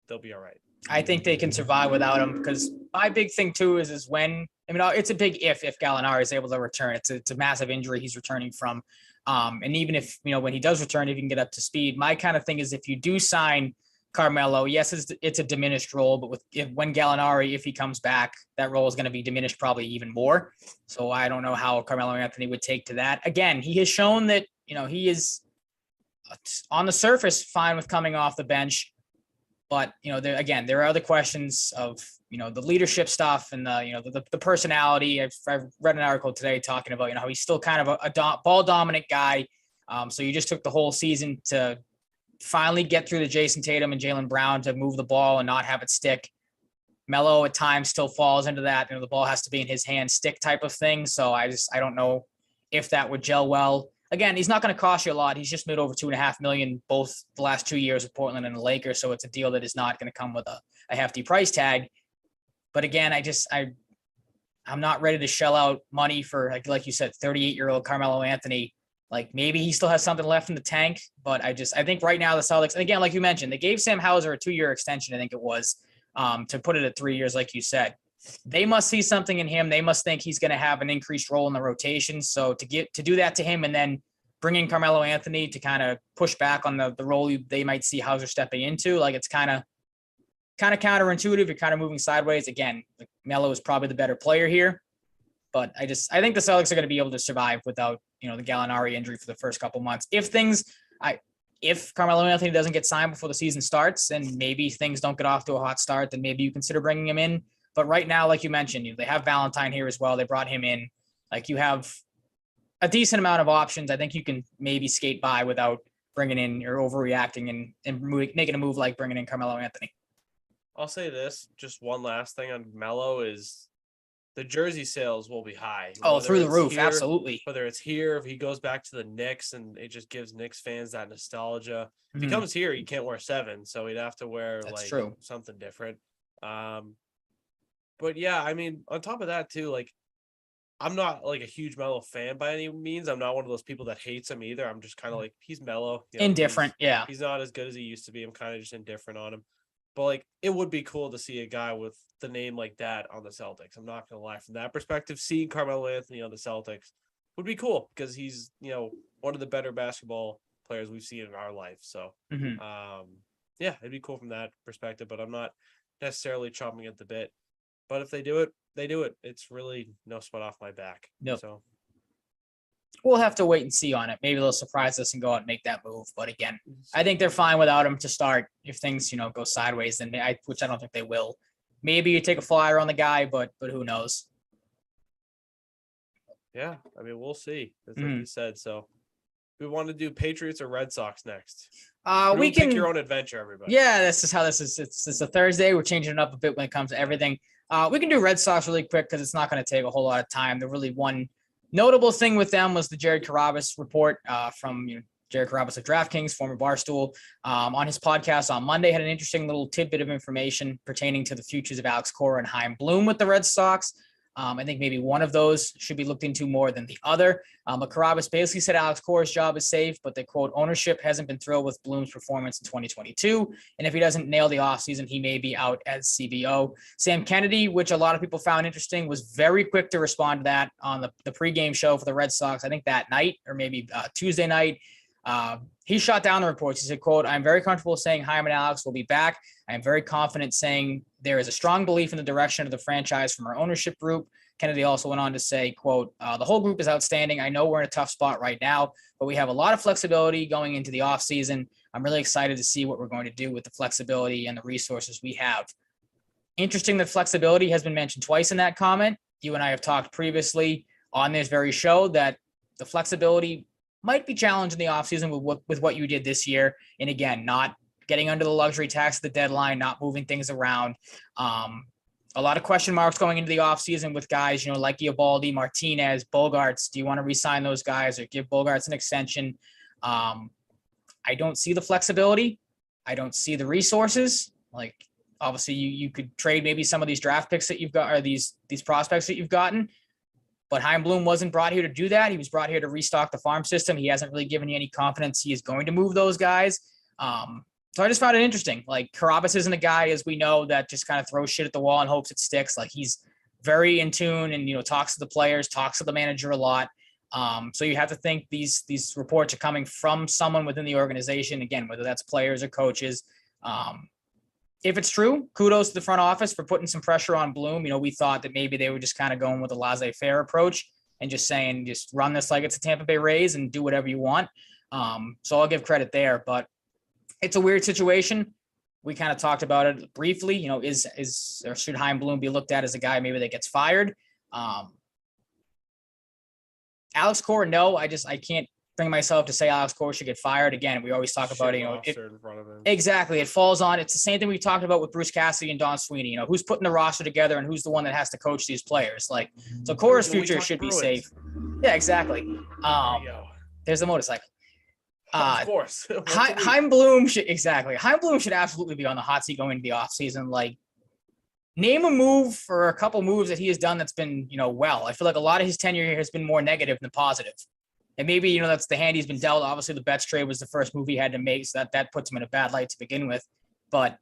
they'll be all right. I think they can survive without him because my big thing too is when, it's a big if Gallinari is able to return. It's a massive injury he's returning from. And even if, when he does return, if he can get up to speed, my kind of thing is if you do sign Carmelo, yes, it's a diminished role, but when Gallinari, if he comes back, that role is going to be diminished probably even more. So I don't know how Carmelo Anthony would take to that. Again, he has shown that, he is on the surface fine with coming off the bench. But, there are other questions of, the leadership stuff and the personality. I've read an article today talking about, how he's still kind of a ball dominant guy. So you just took the whole season to finally get through the Jason Tatum and Jaylen Brown to move the ball and not have it stick. Melo at times still falls into that. The ball has to be in his hand stick type of thing. So I don't know if that would gel well. Again, he's not going to cost you a lot. He's just made over $2.5 million both the last 2 years with Portland and the Lakers. So it's a deal that is not going to come with a hefty price tag. But again, I'm not ready to shell out money for, like you said, 38-year-old Carmelo Anthony. Maybe he still has something left in the tank, but I think right now the Celtics, and again, like you mentioned, they gave Sam Hauser a 2-year extension, I think it was, to put it at 3 years, like you said. They must see something in him. They must think he's going to have an increased role in the rotation. So to do that to him and then bring in Carmelo Anthony to kind of push back on the role they might see Hauser stepping into, it's kind of counterintuitive. You're kind of moving sideways. Again, Melo is probably the better player here. But I think the Celtics are going to be able to survive without, the Gallinari injury for the first couple months. If Carmelo Anthony doesn't get signed before the season starts and maybe things don't get off to a hot start, then maybe you consider bringing him in. But right now, like you mentioned, they have Valentine here as well. They brought him in. You have a decent amount of options. I think you can maybe skate by without bringing in or overreacting and making a move like bringing in Carmelo Anthony. I'll say this, just one last thing on Melo is the jersey sales will be high. Oh, through the roof. Absolutely. Whether it's here, if he goes back to the Knicks and it just gives Knicks fans that nostalgia. If he comes here, he can't wear 7, so he'd have to wear something different. But yeah, on top of that too, I'm not a huge Melo fan by any means. I'm not one of those people that hates him either. I'm just kind of he's Melo. Indifferent. He's not as good as he used to be. I'm kind of just indifferent on him. But it would be cool to see a guy with the name like that on the Celtics. I'm not gonna lie. From that perspective, seeing Carmelo Anthony on the Celtics would be cool because he's, one of the better basketball players we've seen in our life. So, yeah, it'd be cool from that perspective, but I'm not necessarily chomping at the bit. But if they do it, they do it. It's really no sweat off my back. Nope. So we'll have to wait and see on it. Maybe they'll surprise us and go out and make that move. But again, I think they're fine without him to start. If things, go sideways, then which I don't think they will. Maybe you take a flyer on the guy, but who knows? Yeah, I mean, we'll see. That's like you said. So we want to do Patriots or Red Sox next. We can pick your own adventure, everybody. Yeah, this is how this is. It's a Thursday. We're changing it up a bit when it comes to everything. We can do Red Sox really quick because it's not going to take a whole lot of time. The really one notable thing with them was the Jared Carrabis report from Jared Carrabis of DraftKings, former Barstool, on his podcast on Monday. Had an interesting little tidbit of information pertaining to the futures of Alex Cora and Chaim Bloom with the Red Sox. I think maybe one of those should be looked into more than the other. But Carrabis basically said Alex Cora's job is safe, but they quote, ownership hasn't been thrilled with Bloom's performance in 2022. And if he doesn't nail the offseason, he may be out as CBO. Sam Kennedy, which a lot of people found interesting, was very quick to respond to that on the pregame show for the Red Sox, I think that night or maybe Tuesday night. He shot down the reports. He said, quote, I'm very comfortable saying Chaim and Alex will be back. I am very confident saying there is a strong belief in the direction of the franchise from our ownership group. Kennedy also went on to say, quote, the whole group is outstanding. I know we're in a tough spot right now, but we have a lot of flexibility going into the offseason. I'm really excited to see what we're going to do with the flexibility and the resources we have. Interesting that flexibility has been mentioned twice in that comment. You and I have talked previously on this very show that the flexibility might be challenged in the offseason with what you did this year. And again, not getting under the luxury tax at the deadline, not moving things around. A lot of question marks going into the offseason with guys, like Eovaldi, Martinez, Bogarts. Do you want to re-sign those guys or give Bogarts an extension? I don't see the flexibility. I don't see the resources. Like, obviously, you could trade maybe some of these draft picks that you've got or these prospects that you've gotten. But Chaim Bloom wasn't brought here to do that. He was brought here to restock the farm system. He hasn't really given you any confidence he is going to move those guys. So I just found it interesting. Like, Carrabis isn't a guy, as we know, that just kind of throws shit at the wall and hopes it sticks. Like, he's very in tune and, talks to the players, talks to the manager a lot. So you have to think these reports are coming from someone within the organization, again, whether that's players or coaches. If it's true, kudos to the front office for putting some pressure on Bloom. We thought that maybe they were just kind of going with a laissez-faire approach and just saying, just run this like it's a Tampa Bay Rays and do whatever you want. So I'll give credit there, but it's a weird situation. We kind of talked about it briefly. Or should Chaim Bloom be looked at as a guy maybe that gets fired? Alex Cora, no. I can't bring myself to say Alex Cora should get fired. Again, we always talk about it. Exactly. It falls on. It's the same thing we talked about with Bruce Cassidy and Don Sweeney. Who's putting the roster together and who's the one that has to coach these players. Like, so Cora's future should be safe. Yeah, exactly. There's the motorcycle. Of course. Chaim Bloom should absolutely be on the hot seat going into the offseason. Like, name a move or a couple moves that he has done that's been, well. I feel like a lot of his tenure here has been more negative than positive. And maybe, that's the hand he's been dealt. Obviously, the Betts trade was the first move he had to make, so that puts him in a bad light to begin with. But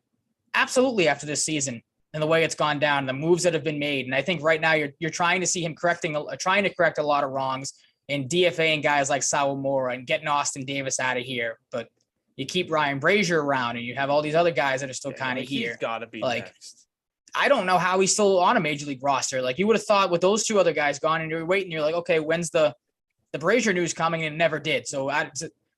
absolutely, after this season and the way it's gone down, the moves that have been made, and I think right now you're trying to see him trying to correct a lot of wrongs and DFAing guys like Sawamura and getting Austin Davis out of here. But you keep Ryan Brazier around, and you have all these other guys that are still kind of here. He's got to be next. I don't know how he's still on a major league roster. Like, you would have thought with those two other guys gone, and you're waiting, you're like, okay, when's the Brazier news coming? And it never did. So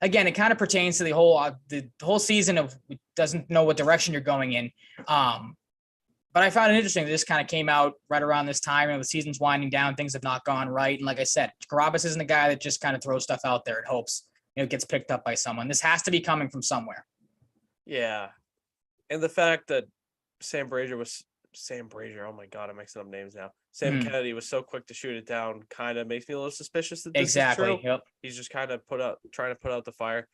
again, it kind of pertains to the whole season of doesn't know what direction you're going in. But I found it interesting that this kind of came out right around this time, and the season's winding down. Things have not gone right. And like I said, Carrabis isn't a guy that just kind of throws stuff out there and hopes it gets picked up by someone. This has to be coming from somewhere. Yeah. And the fact that Sam Brazier, oh my God, I'm mixing up names now. Sam Kennedy was so quick to shoot it down kind of makes me a little suspicious that this is true. Yep. He's just kind of trying to put out the fire.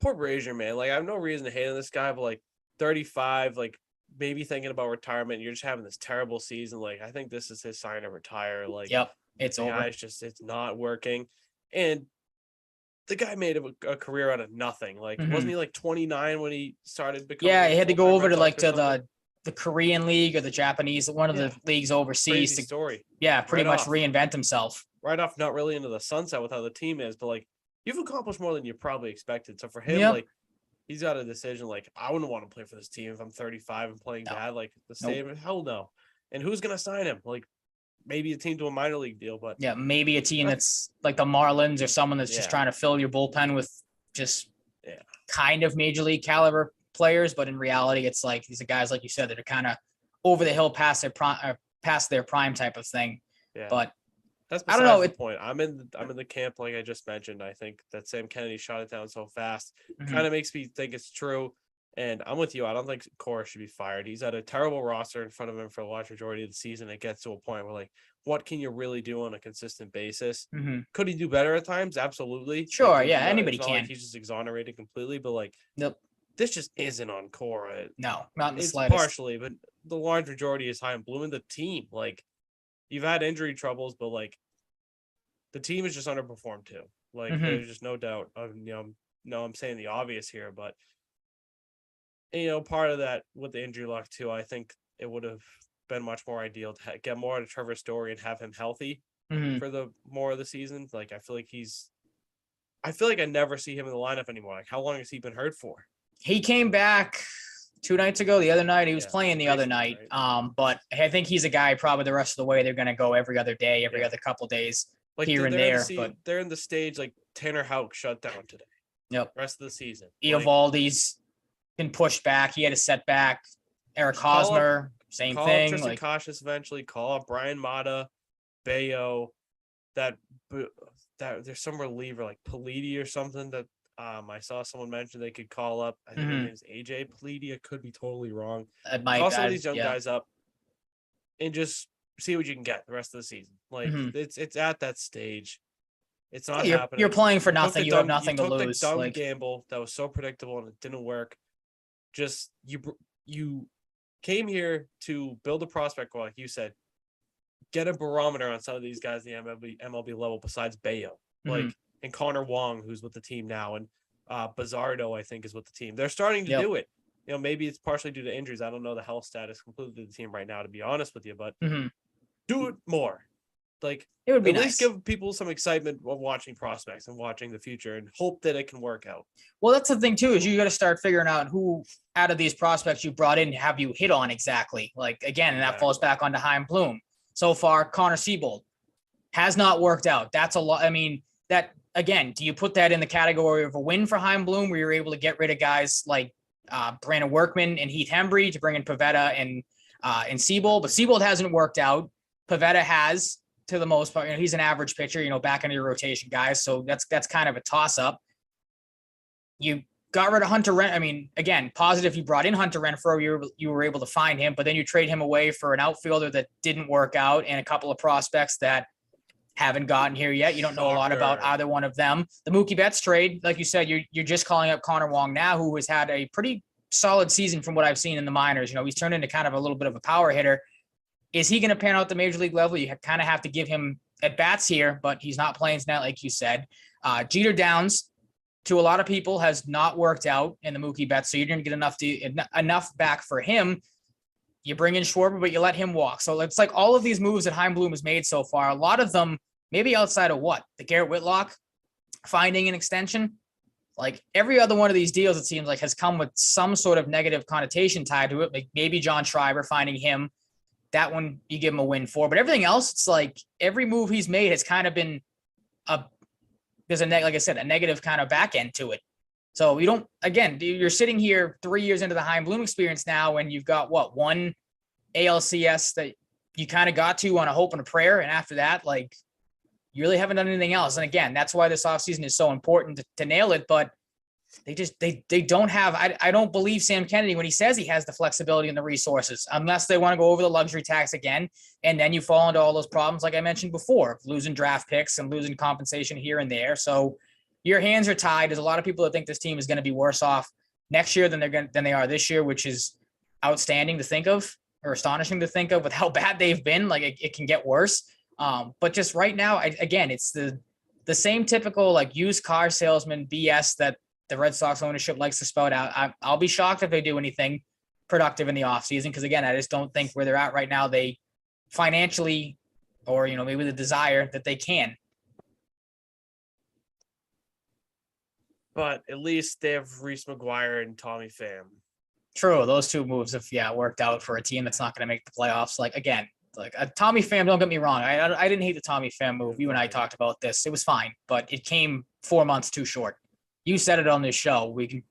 Poor Brazier, man. Like, I have no reason to hate on this guy, but like 35, like maybe thinking about retirement. You're just having this terrible season. Like, I think this is his sign to retire. Like, yep, it's over. It's not working. And the guy made a career out of nothing. Like, wasn't he like 29 when he started becoming? Yeah, he had to go over to like to the the Korean league or the Japanese, one of the leagues overseas. Crazy story. Yeah, pretty Right much off. reinvent himself. Right off, not really into the sunset with how the team is, but like you've accomplished more than you probably expected. So for him, like he's got a decision. Like I wouldn't want to play for this team if I'm 35 and playing bad. Like the same, hell no. And who's gonna sign him? Like maybe a team to a minor league deal, but yeah, maybe a team that's like the Marlins or someone that's just trying to fill your bullpen with just kind of major league caliber players. But in reality, it's like these are guys, like you said, that are kind of over the hill past their prime type of thing. Yeah. But that's I don't know. The point. I'm in the camp like I just mentioned. I think that Sam Kennedy shot it down so fast kind of makes me think it's true. And I'm with you. I don't think Cora should be fired. He's had a terrible roster in front of him for a large majority of the season. It gets to a point where, like, what can you really do on a consistent basis? Could he do better at times? Absolutely. Sure. Like, anybody can. Like he's just exonerated completely, but like, this just isn't on Cora. No, not in the it's slightest. Partially, but the large majority is Chaim Bloom and the team. Like, you've had injury troubles, but like, the team is just underperformed too. Like, there's just no doubt. I'm saying the obvious here, but. Part of that with the injury luck too, I think it would have been much more ideal to get more out of Trevor Story and have him healthy for the more of the season. Like, I feel like I never see him in the lineup anymore. Like, how long has he been hurt for? He came back 2 nights ago. The other night he was playing the other night. Right? But I think he's a guy probably the rest of the way they're going to go every other day, every other couple days, like here and there. But they're in the stage like Tanner Houck shut down today. Yep. Rest of the season. Eovaldi's been pushed back. He had a setback. Eric Hosmer, same thing. Tristan like Cautious eventually. Call up Brian Mata, Bayo. That there's some reliever like Politi or something that I saw someone mention they could call up. I think his name's AJ Politi. I could be totally wrong. Call some of these young guys up and just see what you can get the rest of the season. Like it's at that stage. It's not happening. You're playing for nothing. You have nothing to lose. The dumb gamble that was so predictable and it didn't work. Just you came here to build a prospect, like you said, get a barometer on some of these guys at the MLB level besides Bayo, like and Connor Wong, who's with the team now, and Bizzardo, I think, is with the team. They're starting to do it. Maybe it's partially due to injuries. I don't know the health status completely of the team right now, to be honest with you, but do it more. Like, it would be at nice. least give people some excitement of watching prospects and watching the future and hope that it can work out. Well, that's the thing too, is you got to start figuring out who out of these prospects you brought in have you hit on exactly. Like, again, and that falls back onto Chaim Bloom. So far, Connor Siebold has not worked out. That's a lot. I mean, that again, do you put that in the category of a win for Chaim Bloom, where you're able to get rid of guys like Brandon Workman and Heath Hembry to bring in Pivetta and Siebold? But Siebold hasn't worked out. Pivetta has. To the most part, he's an average pitcher, back into your rotation guys. So that's kind of a toss up. You got rid of Hunter Ren. I mean, again, positive. You brought in Hunter Renfroe. You were able to find him, but then you trade him away for an outfielder that didn't work out and a couple of prospects that haven't gotten here yet. You don't know a lot about either one of them. The Mookie Betts trade, like you said, you're just calling up Connor Wong now, who has had a pretty solid season from what I've seen in the minors. He's turned into kind of a little bit of a power hitter. Is he going to pan out the major league level? You kind of have to give him at bats here, but he's not playing tonight, like you said. Jeter Downs, to a lot of people, has not worked out in the Mookie Betts, so you're going to get enough back for him. You bring in Schwarber, but you let him walk. So it's like all of these moves that Chaim Bloom has made so far, a lot of them, maybe outside of the Garrett Whitlock finding an extension. Like every other one of these deals, it seems like, has come with some sort of negative connotation tied to it. Like maybe John Schreiber finding him. That one you give him a win for, but everything else, it's like every move he's made has kind of been like I said, a negative kind of back end to it. So you're sitting here 3 years into the Chaim Bloom experience now, and you've got one ALCS that you kind of got to on a hope and a prayer. And after that, like, you really haven't done anything else. And again, that's why this offseason is so important to nail it. But they don't have, I don't believe Sam Kennedy when he says he has the flexibility and the resources, unless they want to go over the luxury tax again. And then you fall into all those problems, like I mentioned before, losing draft picks and losing compensation here and there. So your hands are tied. There's a lot of people that think this team is going to be worse off next year than they are this year, which is outstanding to think of, or astonishing to think of, with how bad they've been. Like it can get worse. But just right now, again, it's the same typical like used car salesman BS that the Red Sox ownership likes to spout out. I'll be shocked if they do anything productive in the offseason. Because again, I just don't think where they're at right now, they financially or, maybe the desire that they can. But at least they have Reese McGuire and Tommy Pham. True. Those two moves have, worked out for a team that's not going to make the playoffs. Like, again, Tommy Pham, don't get me wrong. I didn't hate the Tommy Pham move. You and I talked about this. It was fine, but it came 4 months too short. You said it on this show. We can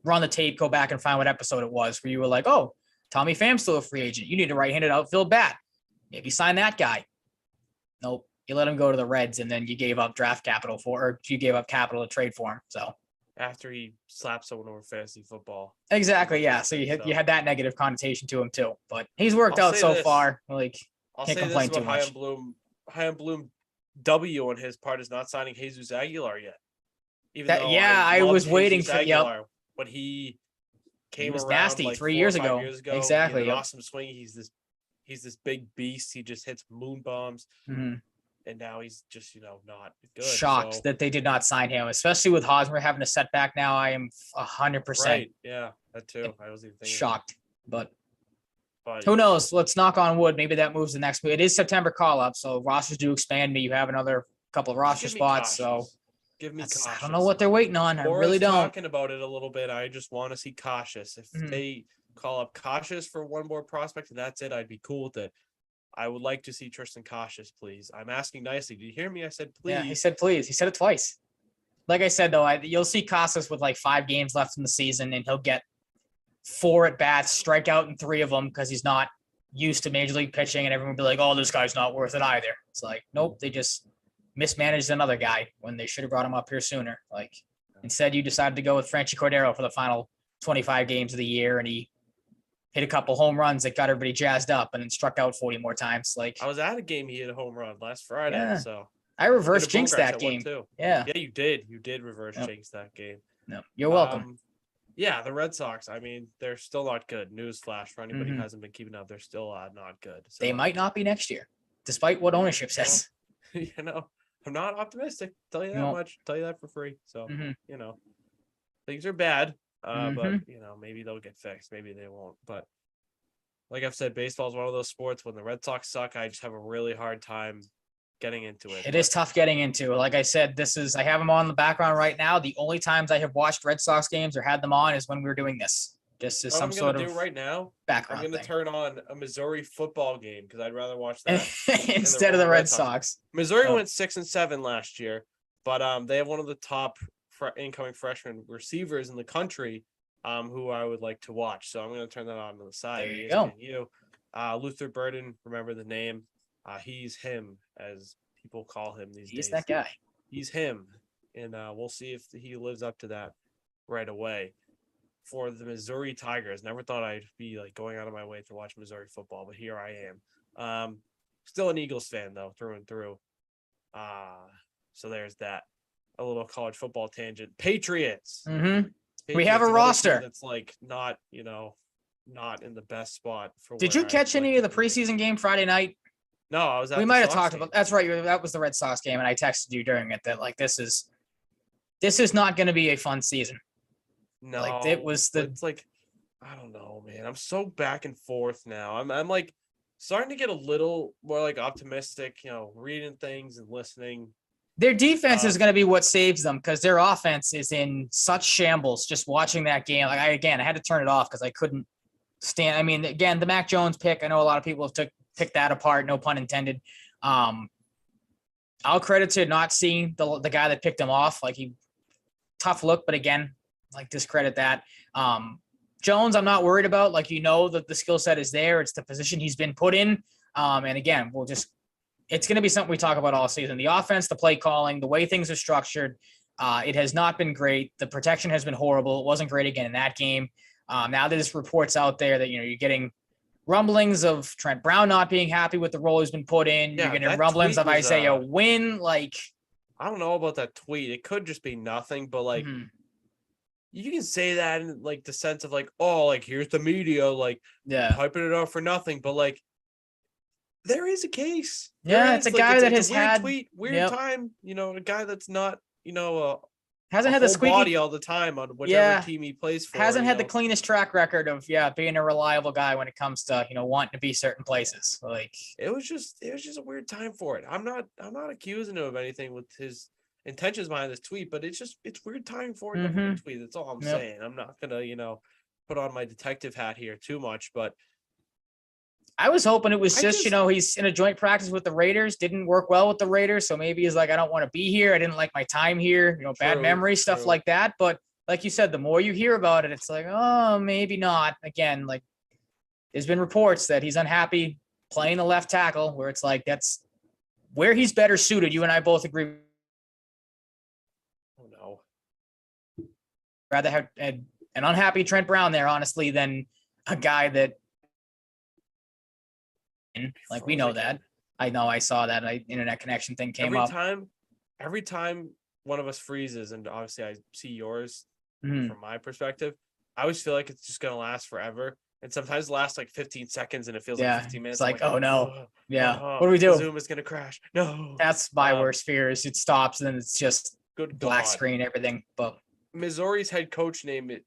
run the tape, go back and find what episode it was where you were like, oh, Tommy Pham's still a free agent. You need a right-handed outfield bat. Maybe sign that guy. Nope. You let him go to the Reds, and then you gave up draft capital you gave up capital to trade for him. So after he slapped someone over fantasy football. Exactly. Yeah. So you had that negative connotation to him too, but he's worked out so far. Like, can't complain too much. High and Bloom W on his part is not signing Jesus Aguilar yet. I was waiting for but he came was around nasty like 3 years ago. Exactly. He had an awesome swing. He's this big beast. He just hits moon bombs. Mm-hmm. And now he's just, not good. Shocked that they did not sign him, especially with Hosmer having a setback now. I am 100%. Right. Yeah, that too. I was even thinking. Shocked, but who knows? Let's knock on wood. Maybe that moves the next move. It is September call up, so rosters do expand. You have another couple of roster spots. So give me cautious. I don't know what they're waiting on. I really don't. Talking about it a little bit. I just want to see cautious. If they call up cautious for one more prospect and that's it, I'd be cool with it. I would like to see Tristan Cautious, please. I'm asking nicely. Did you hear me? I said please. Yeah, he said please. He said it twice. Like I said, though, you'll see Cautious with like 5 games left in the season, and he'll get 4 at-bats, strike out in 3 of them because he's not used to major league pitching, and everyone will be like, oh, this guy's not worth it either. It's like, nope, they just mismanaged another guy when they should have brought him up here sooner. Like, instead, you decided to go with Franchy Cordero for the final 25 games of the year, and he hit a couple home runs that got everybody jazzed up and then struck out 40 more times. Like, I was at a game he hit a home run last Friday, so I reverse jinxed that game too. Yeah, you did. You did reverse jinx that game. No, you're welcome. Yeah, the Red Sox. I mean, they're still not good. Newsflash for anybody who hasn't been keeping up, they're still not good. So, they might not be next year, despite what ownership says. I'm not optimistic. Tell you that much. Tell you that for free. So things are bad. But maybe they'll get fixed. Maybe they won't. But like I've said, baseball is one of those sports. When the Red Sox suck, I just have a really hard time getting into it. It is tough getting into. Like I said, I have them on the background right now. The only times I have watched Red Sox games or had them on is when we were doing this. Just as some sort of right now. Background. I'm going to turn on a Missouri football game because I'd rather watch that instead of the Red Sox. Missouri went 6-7 last year, but they have one of the top incoming freshman receivers in the country, who I would like to watch. So I'm going to turn that on to the side. There you go. Luther Burden, remember the name. He's him, as people call him these days. He's that guy. He's him. And we'll see if he lives up to that right away. For the Missouri Tigers, never thought I'd be like going out of my way to watch Missouri football, but here I am. Still an Eagles fan, though, through and through. So there's that. A little college football tangent. Patriots. Patriots, we have a roster that's like not in the best spot for. Did you catch any of the preseason game Friday night? No, I was. We might have talked about. That's right. That was the Red Sox game, and I texted you during it that like this is not going to be a fun season. No, like it was it's like I don't know, man. I'm so back and forth now. I'm like starting to get a little more like optimistic. Reading things and listening. Their defense is going to be what saves them because their offense is in such shambles. Just watching that game, like I had to turn it off because I couldn't stand. I mean, again, the Mac Jones pick. I know a lot of people have picked that apart. No pun intended. I'll credit to not seeing the guy that picked him off. Like tough look, but again, like discredit that. Jones, I'm not worried about. Like that the skill set is there. It's the position he's been put in. And again, it's going to be something we talk about all season. The offense, the play calling, the way things are structured, it has not been great. The protection has been horrible. It wasn't great again in that game. Now there's reports out there that, you're getting rumblings of Trent Brown not being happy with the role he's been put in. Yeah, you're getting rumblings of Isaiah Wynn. Like, I don't know about that tweet. It could just be nothing, but like, you can say that in like the sense of like, oh, like here's the media, like hyping it up for nothing. But like, there is a case. Yeah, it's a guy that has had weird time. A guy that's not, Hasn't a had the full squeaky body all the time on whichever team he plays for. Hasn't had the cleanest track record of being a reliable guy when it comes to wanting to be certain places. Like it was just a weird time for it. I'm not accusing him of anything with his intentions behind this tweet, but it's weird time for it to tweet. That's all I'm saying. I'm not gonna put on my detective hat here too much, but I was hoping it was just he's in a joint practice with the Raiders, didn't work well with the Raiders, so maybe he's like, I don't want to be here. I didn't like my time here. Bad memory, stuff like that. But like you said, the more you hear about it, it's like, oh, maybe not. Again, like there's been reports that he's unhappy playing the left tackle, where it's like that's where he's better suited. You and I both agree. Oh no. Rather have an unhappy Trent Brown there, honestly, than a guy that. Like we know that. I know I saw that internet connection thing came up. Every time one of us freezes, and obviously I see yours from my perspective, I always feel like it's just gonna last forever. And sometimes it lasts like 15 seconds and it feels like 15 minutes. It's like, oh no. What do we do? Zoom is gonna crash. No. That's my worst fear is it stops and then it's just black screen, everything. But Missouri's head coach's name is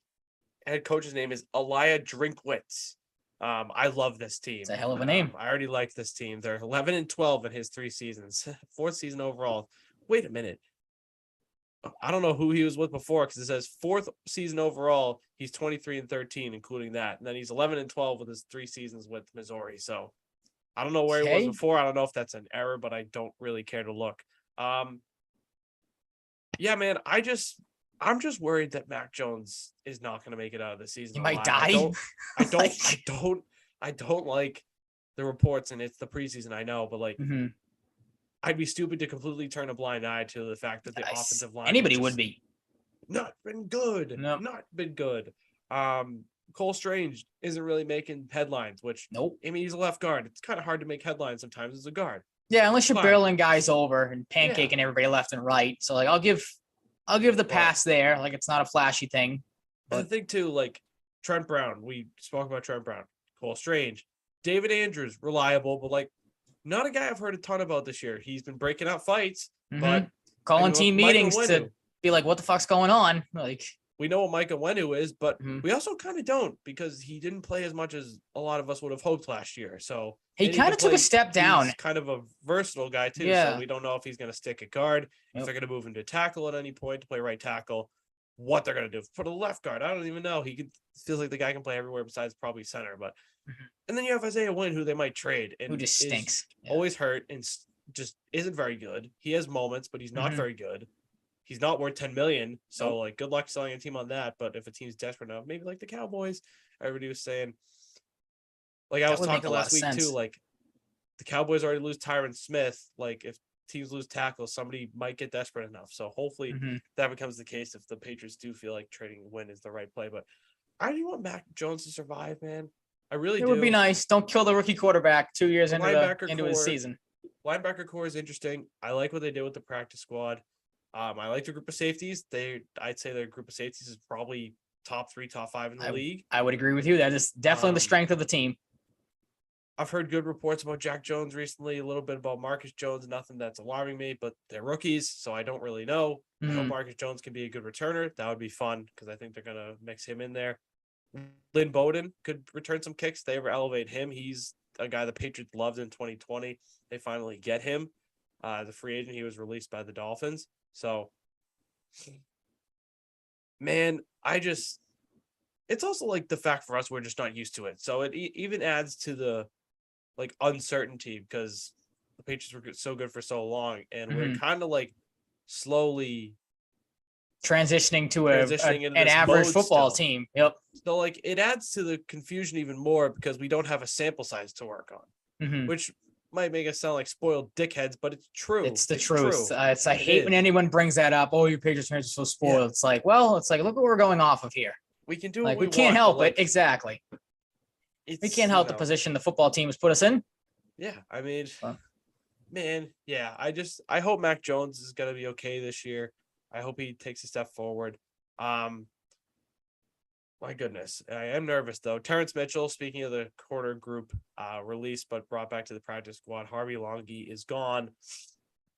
Elia Drinkwitz. I love this team. It's a hell of a name. I already like this team. They're 11-12 in his 3 seasons, 4th season overall. Wait a minute. I don't know who he was with before because it says 4th season overall. He's 23-13, including that, and then he's 11-12 with his 3 seasons with Missouri. So I don't know where he was before. I don't know if that's an error, but I don't really care to look. Yeah, man. I'm just worried that Mac Jones is not going to make it out of the season. He might die. I don't like the reports, and it's the preseason. I know, but like, I'd be stupid to completely turn a blind eye to the fact that the offensive line would be not been good. Nope. Not been good. Cole Strange isn't really making headlines, which I mean, he's a left guard. It's kind of hard to make headlines sometimes as a guard. Yeah, unless you're barreling guys over and pancaking everybody left and right. So like, I'll give the pass there. Like it's not a flashy thing. But the thing too, like Trent Brown, we spoke about Trent Brown, Cole Strange, David Andrews, reliable, but like not a guy I've heard a ton about this year. He's been breaking out fights, but calling team meetings to be like, what the fuck's going on? Like we know what Mike Onwenu is, but we also kind of don't because he didn't play as much as a lot of us would have hoped last year. So he kind of took a step down. He's kind of a versatile guy too. Yeah. So we don't know if he's going to stick at guard, if they're going to move him to tackle at any point to play right tackle, what they're going to do for the left guard. I don't even know. Feels like the guy can play everywhere besides probably center. But and then you have Isaiah Wynn, who they might trade, and who just stinks, always hurt, and just isn't very good. He has moments, but he's not very good. He's not worth $10 million. So like, good luck selling a team on that. But if a team's desperate enough, maybe like the Cowboys, everybody was saying. Like I was talking last week too. Like the Cowboys already lose Tyron Smith. Like if teams lose tackles, somebody might get desperate enough. So hopefully that becomes the case if the Patriots do feel like trading Wynn is the right play. But I do want Mac Jones to survive, man. I really do. It would be nice. Don't kill the rookie quarterback 2 years into his season. Linebacker core is interesting. I like what they did with the practice squad. I like the group of safeties. I'd say their group of safeties is probably top 3, top 5 in the league. I would agree with you. That is definitely the strength of the team. I've heard good reports about Jack Jones recently, a little bit about Marcus Jones, nothing that's alarming me, but they're rookies, so I don't really know. I hope Marcus Jones can be a good returner. That would be fun because I think they're going to mix him in there. Lynn Bowden could return some kicks. They ever elevate him. He's a guy the Patriots loved in 2020. They finally get him. The free agent, he was released by the Dolphins. So, man, it's also like the fact for us, we're just not used to it. So it even adds to the like uncertainty because the Patriots were so good for so long. And we're kind of like slowly transitioning to an average football team. Yep. So like it adds to the confusion even more because we don't have a sample size to work on, which might make us sound like spoiled dickheads, but it's true. It's the truth. I hate when anyone brings that up. Oh, you Patriots fans are so spoiled. Yeah. It's like look what we're going off of here. We can do like we can't help it. Exactly. We can't help the position the football team has put us in. Yeah, I mean, man, yeah. I hope Mac Jones is gonna be okay this year. I hope he takes a step forward. My goodness, I am nervous though. Terrence Mitchell, speaking of the quarter group, released but brought back to the practice squad. Harvey Longy is gone.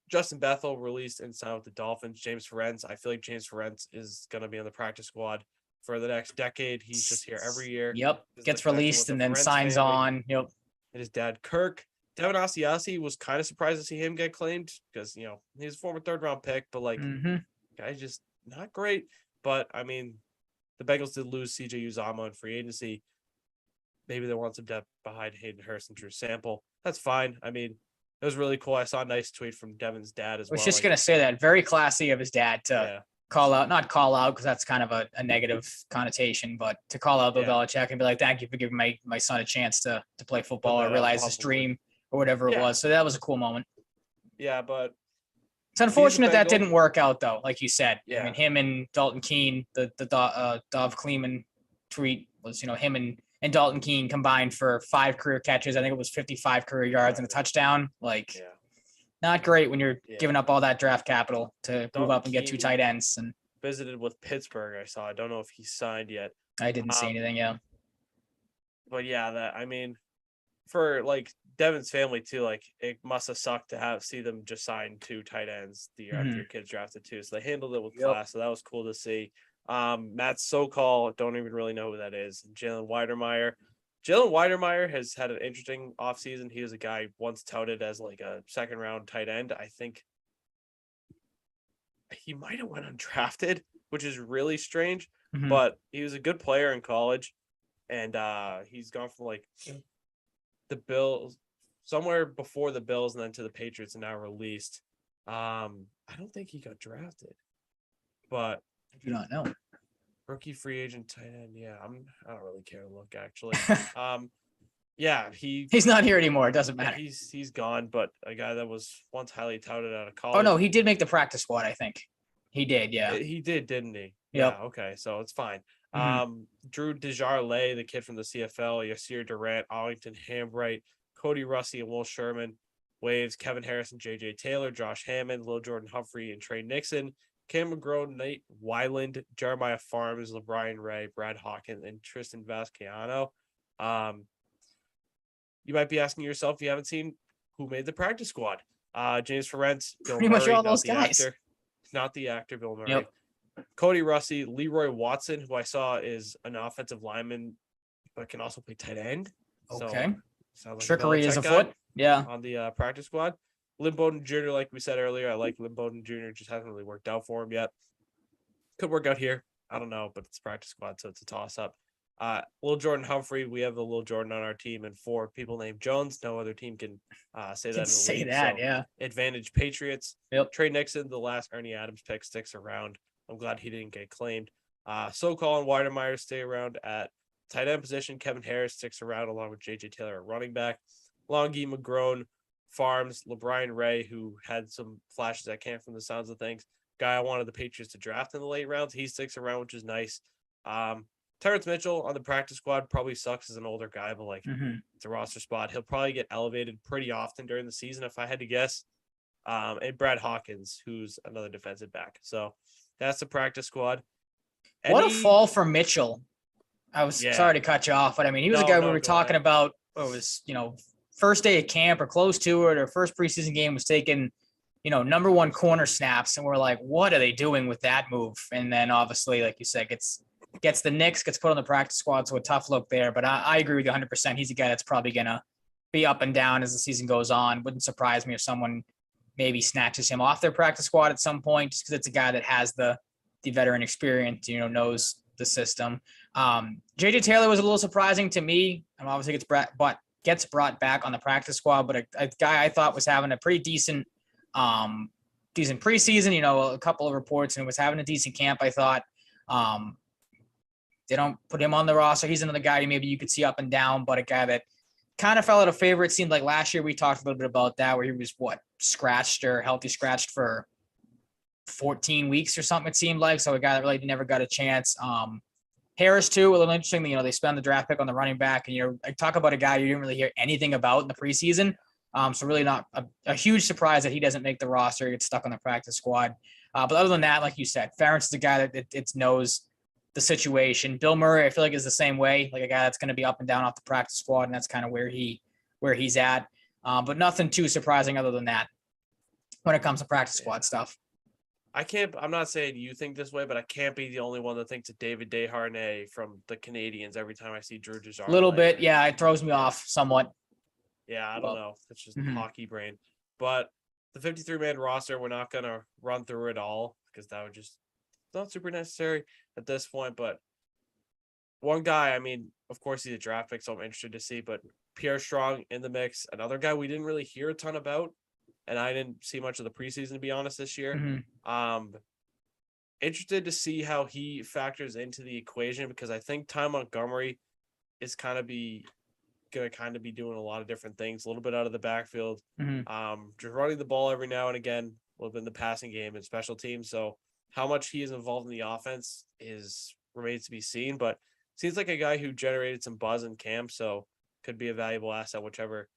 Justin Bethel released and signed with the Dolphins. James Ferenc, I feel like James Ferenc is going to be on the practice squad for the next decade. He's just here every year. Yep. Gets released and then signs on. Yep. And his dad, Kirk. Devin Asiasi, was kind of surprised to see him get claimed because, he's a former 3rd-round pick, but guy's just not great. But, I mean, the Bengals did lose CJ Uzomah in free agency. Maybe they want some depth behind Hayden Hurst and Drew Sample. That's fine. I mean, it was really cool. I saw a nice tweet from Devin's dad as well. I was just going to say that. Very classy of his dad to not call out because that's kind of a negative connotation, but to call out Bill Belichick and be like, thank you for giving my son a chance to play football or realize his dream or whatever it was. So that was a cool moment. Yeah, but it's unfortunate that didn't work out though, like you said. Yeah. I mean, him and Dalton Keene, the Dov Kleeman tweet was, him and Dalton Keene combined for 5 career catches. I think it was 55 career yards and a touchdown. Not great when you're giving up all that draft capital to move up and get 2 tight ends. And visited with Pittsburgh. I saw. I don't know if he signed yet. I didn't see anything. Yeah. But for Devin's family too, it must have sucked to see them just sign 2 tight ends the year after your kids drafted 2. So they handled it with class. So that was cool to see. Matt Sokol, don't even really know who that is. Jalen Weidermeyer. Jalen Weidermeyer has had an interesting offseason. He was a guy once touted as a 2nd-round tight end. I think he might have went undrafted, which is really strange. But he was a good player in college, and he's gone from the Bills, somewhere before the Bills, and then to the Patriots, and now released. I don't think he got drafted, but I do not know. Rookie free agent tight end. Yeah, I don't really care to look actually. He's not here anymore. It doesn't matter. He's gone, but a guy that was once highly touted out of college. Oh no, he did make the practice squad. I think he did. Yeah, he did, didn't he? Yep. Yeah. Okay, so it's fine. Drew Desjardins, the kid from the CFL, Yasir Durant, Arlington Hambright, Cody Russi, and Will Sherman. Waves, Kevin Harrison, J.J. Taylor, Josh Hammond, Lil Jordan Humphrey, and Trey Nixon. Cam McGraw, Nate Weiland, Jeremiah Farms, LeBrian Ray, Brad Hawkins, and Tristan Vazqueano. You might be asking yourself if you haven't seen who made the practice squad. James Ferenc, Bill Pretty Murray, much all those guys. Not the actor, Bill Murray. Yep. Cody Russi, Leroy Watson, who I saw is an offensive lineman, but can also play tight end. Okay. So, trickery is afoot. Yeah. On the practice squad. Lynn Bowden Jr., like we said earlier, I like Lynn Bowden Jr., just hasn't really worked out for him yet. Could work out here. I don't know, but it's practice squad, so it's a toss-up. Lil Jordan Humphrey, we have the Lil Jordan on our team, and 4 people named Jones. No other team can say that. Yeah. Advantage Patriots. Yep. Trey Nixon, the last Ernie Adams pick, sticks around. I'm glad he didn't get claimed. Sokol and Weidermeyer stay around at tight end position. Kevin Harris sticks around along with J.J. Taylor at running back. Longy McGrone, Farms, LeBrian Ray, who had some flashes at camp from the sounds of things. Guy I wanted the Patriots to draft in the late rounds. He sticks around, which is nice. Terrence Mitchell on the practice squad probably sucks as an older guy, but it's a roster spot. He'll probably get elevated pretty often during the season, if I had to guess. And Brad Hawkins, who's another defensive back. So that's the practice squad. What a fall for Mitchell. I was sorry to cut you off, but I mean, he was a guy we were talking about. What was, first day of camp or close to it, or first preseason game was taking, number 1 corner snaps. And we're like, what are they doing with that move? And then obviously, like you said, gets the Knicks, gets put on the practice squad. So a tough look there, but I agree with you 100%. He's a guy that's probably going to be up and down as the season goes on. Wouldn't surprise me if someone maybe snatches him off their practice squad at some point, just because it's a guy that has the veteran experience, knows the system. JJ Taylor was a little surprising to me, and obviously gets brought back on the practice squad, but a guy I thought was having a pretty decent preseason, a couple of reports, and was having a decent camp. I thought they don't put him on the roster. He's another guy maybe you could see up and down, but a guy that kind of fell out of favor. It seemed like last year we talked a little bit about that, where he was healthy scratched for 14 weeks or something, it seemed like. So a guy that really never got a chance. Harris too, a little interesting. They spend the draft pick on the running back, and I talk about a guy you didn't really hear anything about in the preseason. So really not a huge surprise that he doesn't make the roster, gets stuck on the practice squad. But other than that, like you said, Ferentz is a guy that knows the situation. Bill Murray, I feel like, is the same way, like a guy that's going to be up and down off the practice squad, and that's kind of where he's at. But nothing too surprising other than that. when it comes to practice squad stuff. I'm not saying you think this way, but I can't be the only one that thinks of David Desharnais from the Canadians every time I see Drew Desjardins. A little bit, yeah, it throws me off somewhat. Yeah, I don't know. It's just hockey brain. But the 53-man roster, we're not going to run through it all because that would just not super necessary at this point. But one guy, I mean, of course, he's a draft pick, so I'm interested to see. But Pierre Strong in the mix, another guy we didn't really hear a ton about. And I didn't see much of the preseason, to be honest, this year. Interested to see how he factors into the equation because I think Ty Montgomery is going to be doing a lot of different things, a little bit out of the backfield, just running the ball every now and again, a little bit in the passing game and special teams. So how much he is involved in the offense remains to be seen, but seems like a guy who generated some buzz in camp, so could be a valuable asset, whichever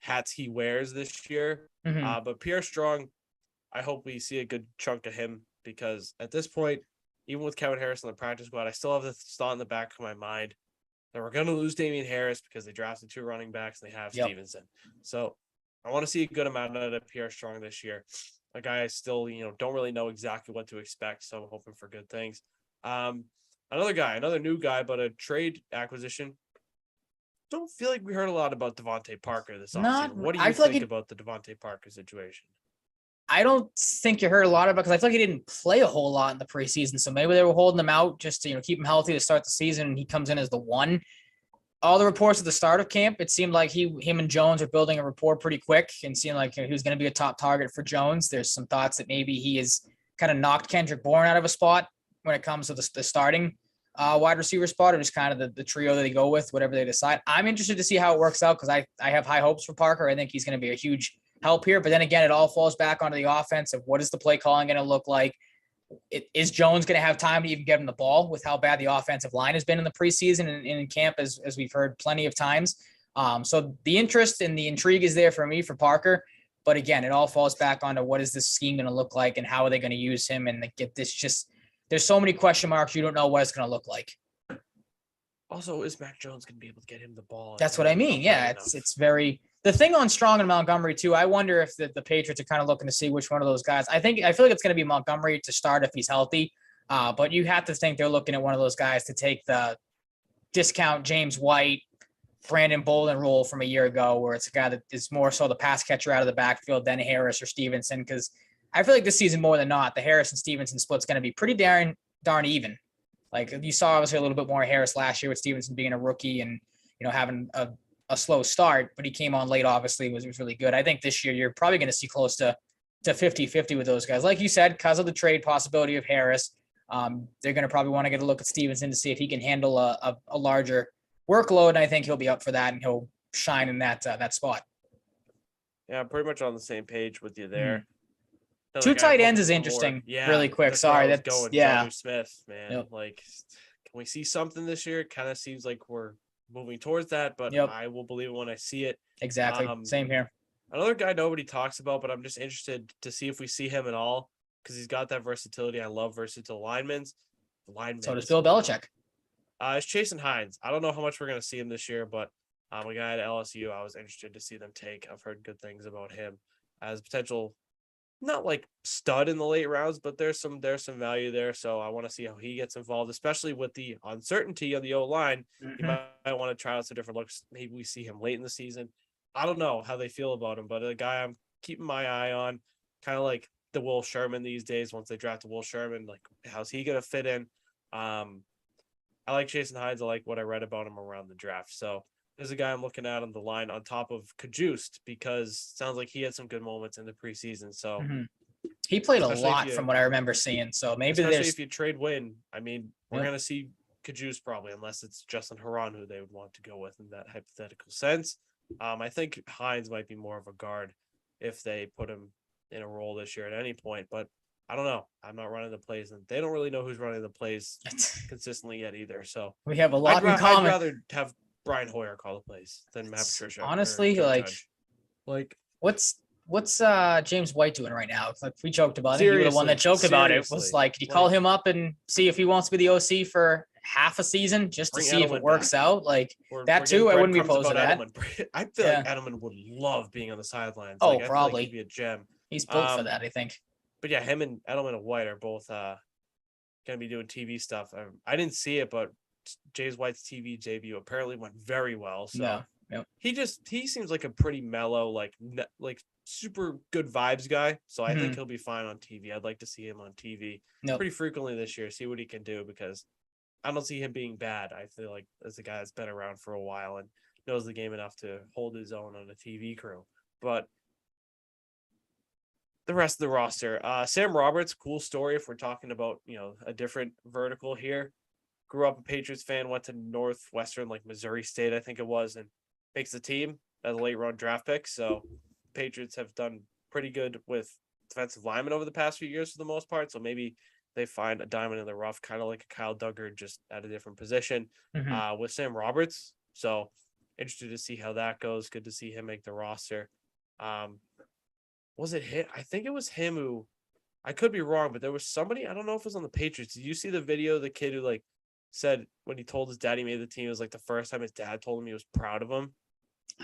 hats he wears this year. But Pierre Strong, I hope we see a good chunk of him because at this point, even with Kevin Harris on the practice squad, I still have this thought in the back of my mind that we're going to lose Damian Harris because they drafted 2 running backs and they have Stevenson. So I want to see a good amount out of Pierre Strong this year. A guy I still, don't really know exactly what to expect, so I'm hoping for good things. Another new guy, but a trade acquisition. Don't feel like we heard a lot about Devontae Parker this offseason. What do you think about the Devontae Parker situation? I don't think you heard a lot about because I feel like he didn't play a whole lot in the preseason. So maybe they were holding him out just to keep him healthy to start the season, and he comes in as the one. All the reports at the start of camp, it seemed like him and Jones are building a rapport pretty quick and seemed like he was going to be a top target for Jones. There's some thoughts that maybe he has kind of knocked Kendrick Bourne out of a spot when it comes to the starting wide receiver spot, or just kind of the trio that they go with, whatever they decide. I'm interested to see how it works out because I have high hopes for Parker. I think he's going to be a huge help here. But then again, it all falls back onto the offense of what is the play calling going to look like? Is Jones going to have time to even get him the ball with how bad the offensive line has been in the preseason and in camp, as we've heard plenty of times? So the interest and the intrigue is there for me for Parker. But again, it all falls back onto what is this scheme going to look like and how are they going to use him and get this just – there's so many question marks. You don't know what it's going to look like. Also, is Mac Jones going to be able to get him the ball? That's what I mean. Yeah, it's very – the thing on Strong and Montgomery, too, I wonder if the Patriots are kind of looking to see which one of those guys. I feel like it's going to be Montgomery to start if he's healthy. But you have to think they're looking at one of those guys to take the discount James White, Brandon Bolden role from a year ago where it's a guy that is more so the pass catcher out of the backfield than Harris or Stevenson because – I feel like this season more than not, the Harris and Stevenson split's going to be pretty darn even. Like you saw obviously a little bit more Harris last year with Stevenson being a rookie and, having a slow start, but he came on late, obviously was really good. I think this year you're probably going to see close to 50-50 with those guys. Like you said, because of the trade possibility of Harris, they're going to probably want to get a look at Stevenson to see if he can handle a larger workload. And I think he'll be up for that and he'll shine in that spot. Yeah, I'm pretty much on the same page with you there. Two tight ends is interesting. Yeah, really quick. Sorry, that's going. Jonnu Smith, man. Yep. Like, can we see something this year? It kind of seems like we're moving towards that, but I will believe it when I see it. Exactly. Same here. Another guy nobody talks about, but I'm just interested to see if we see him at all because he's got that versatility. I love versatile linemen. So does Bill Belichick. It's Jason Hines. I don't know how much we're going to see him this year, but a guy at LSU, I was interested to see them take. I've heard good things about him as potential. Not like stud in the late rounds, but there's some value there. So I want to see how he gets involved, especially with the uncertainty on the O-line. You might want to try out some different looks. Maybe we see him late in the season. I don't know how they feel about him, but a guy I'm keeping my eye on, kind of like the Will Sherman these days. Once they draft Will Sherman, like how's he going to fit in? I like Jason Hines. I like what I read about him around the draft. So there's a guy I'm looking at on the line on top of Kajust because it sounds like he had some good moments in the preseason. So he played a lot from what I remember seeing. So maybe if you trade Wynn, I mean, we're going to see Kajust probably, unless it's Justin Herron who they would want to go with in that hypothetical sense. I think Hines might be more of a guard if they put him in a role this year at any point, but I don't know. I'm not running the plays, and they don't really know who's running the plays consistently yet either. So we have a lot in common. I'd rather have Brian Hoyer call the plays than Matt Patricia. Honestly, what's James White doing right now? Like we joked about it. I think you were the one that joked about it. Was like, could you call him up and see if he wants to be the OC for half a season just to see if it works out? Like that too, I wouldn't be opposed to that. I feel like Edelman would love being on the sidelines. Oh, like, probably. He'd be a gem. He's built for that, I think. But yeah, him and Edelman and White are both gonna be doing TV stuff. I didn't see it, but Jays White's TV debut apparently went very well. So Yeah. Yep. he seems like a pretty mellow, like super good vibes guy. So I think he'll be fine on TV. I'd like to see him on TV pretty frequently this year, see what he can do, because I don't see him being bad. I feel like as a guy that's been around for a while and knows the game enough to hold his own on a TV crew. But the rest of the roster, Sam Roberts, cool story if we're talking about, a different vertical here. Grew up a Patriots fan, went to Northwestern, like Missouri State, I think it was, and makes the team as a late round draft pick. So Patriots have done pretty good with defensive linemen over the past few years for the most part. So maybe they find a diamond in the rough, kind of like a Kyle Duggar, just at a different position with Sam Roberts. So interested to see how that goes. Good to see him make the roster. Was it him? I think it was him who, I could be wrong, but there was somebody, I don't know if it was on the Patriots. Did you see the video of the kid who said when he told his dad he made the team, it was like the first time his dad told him he was proud of him?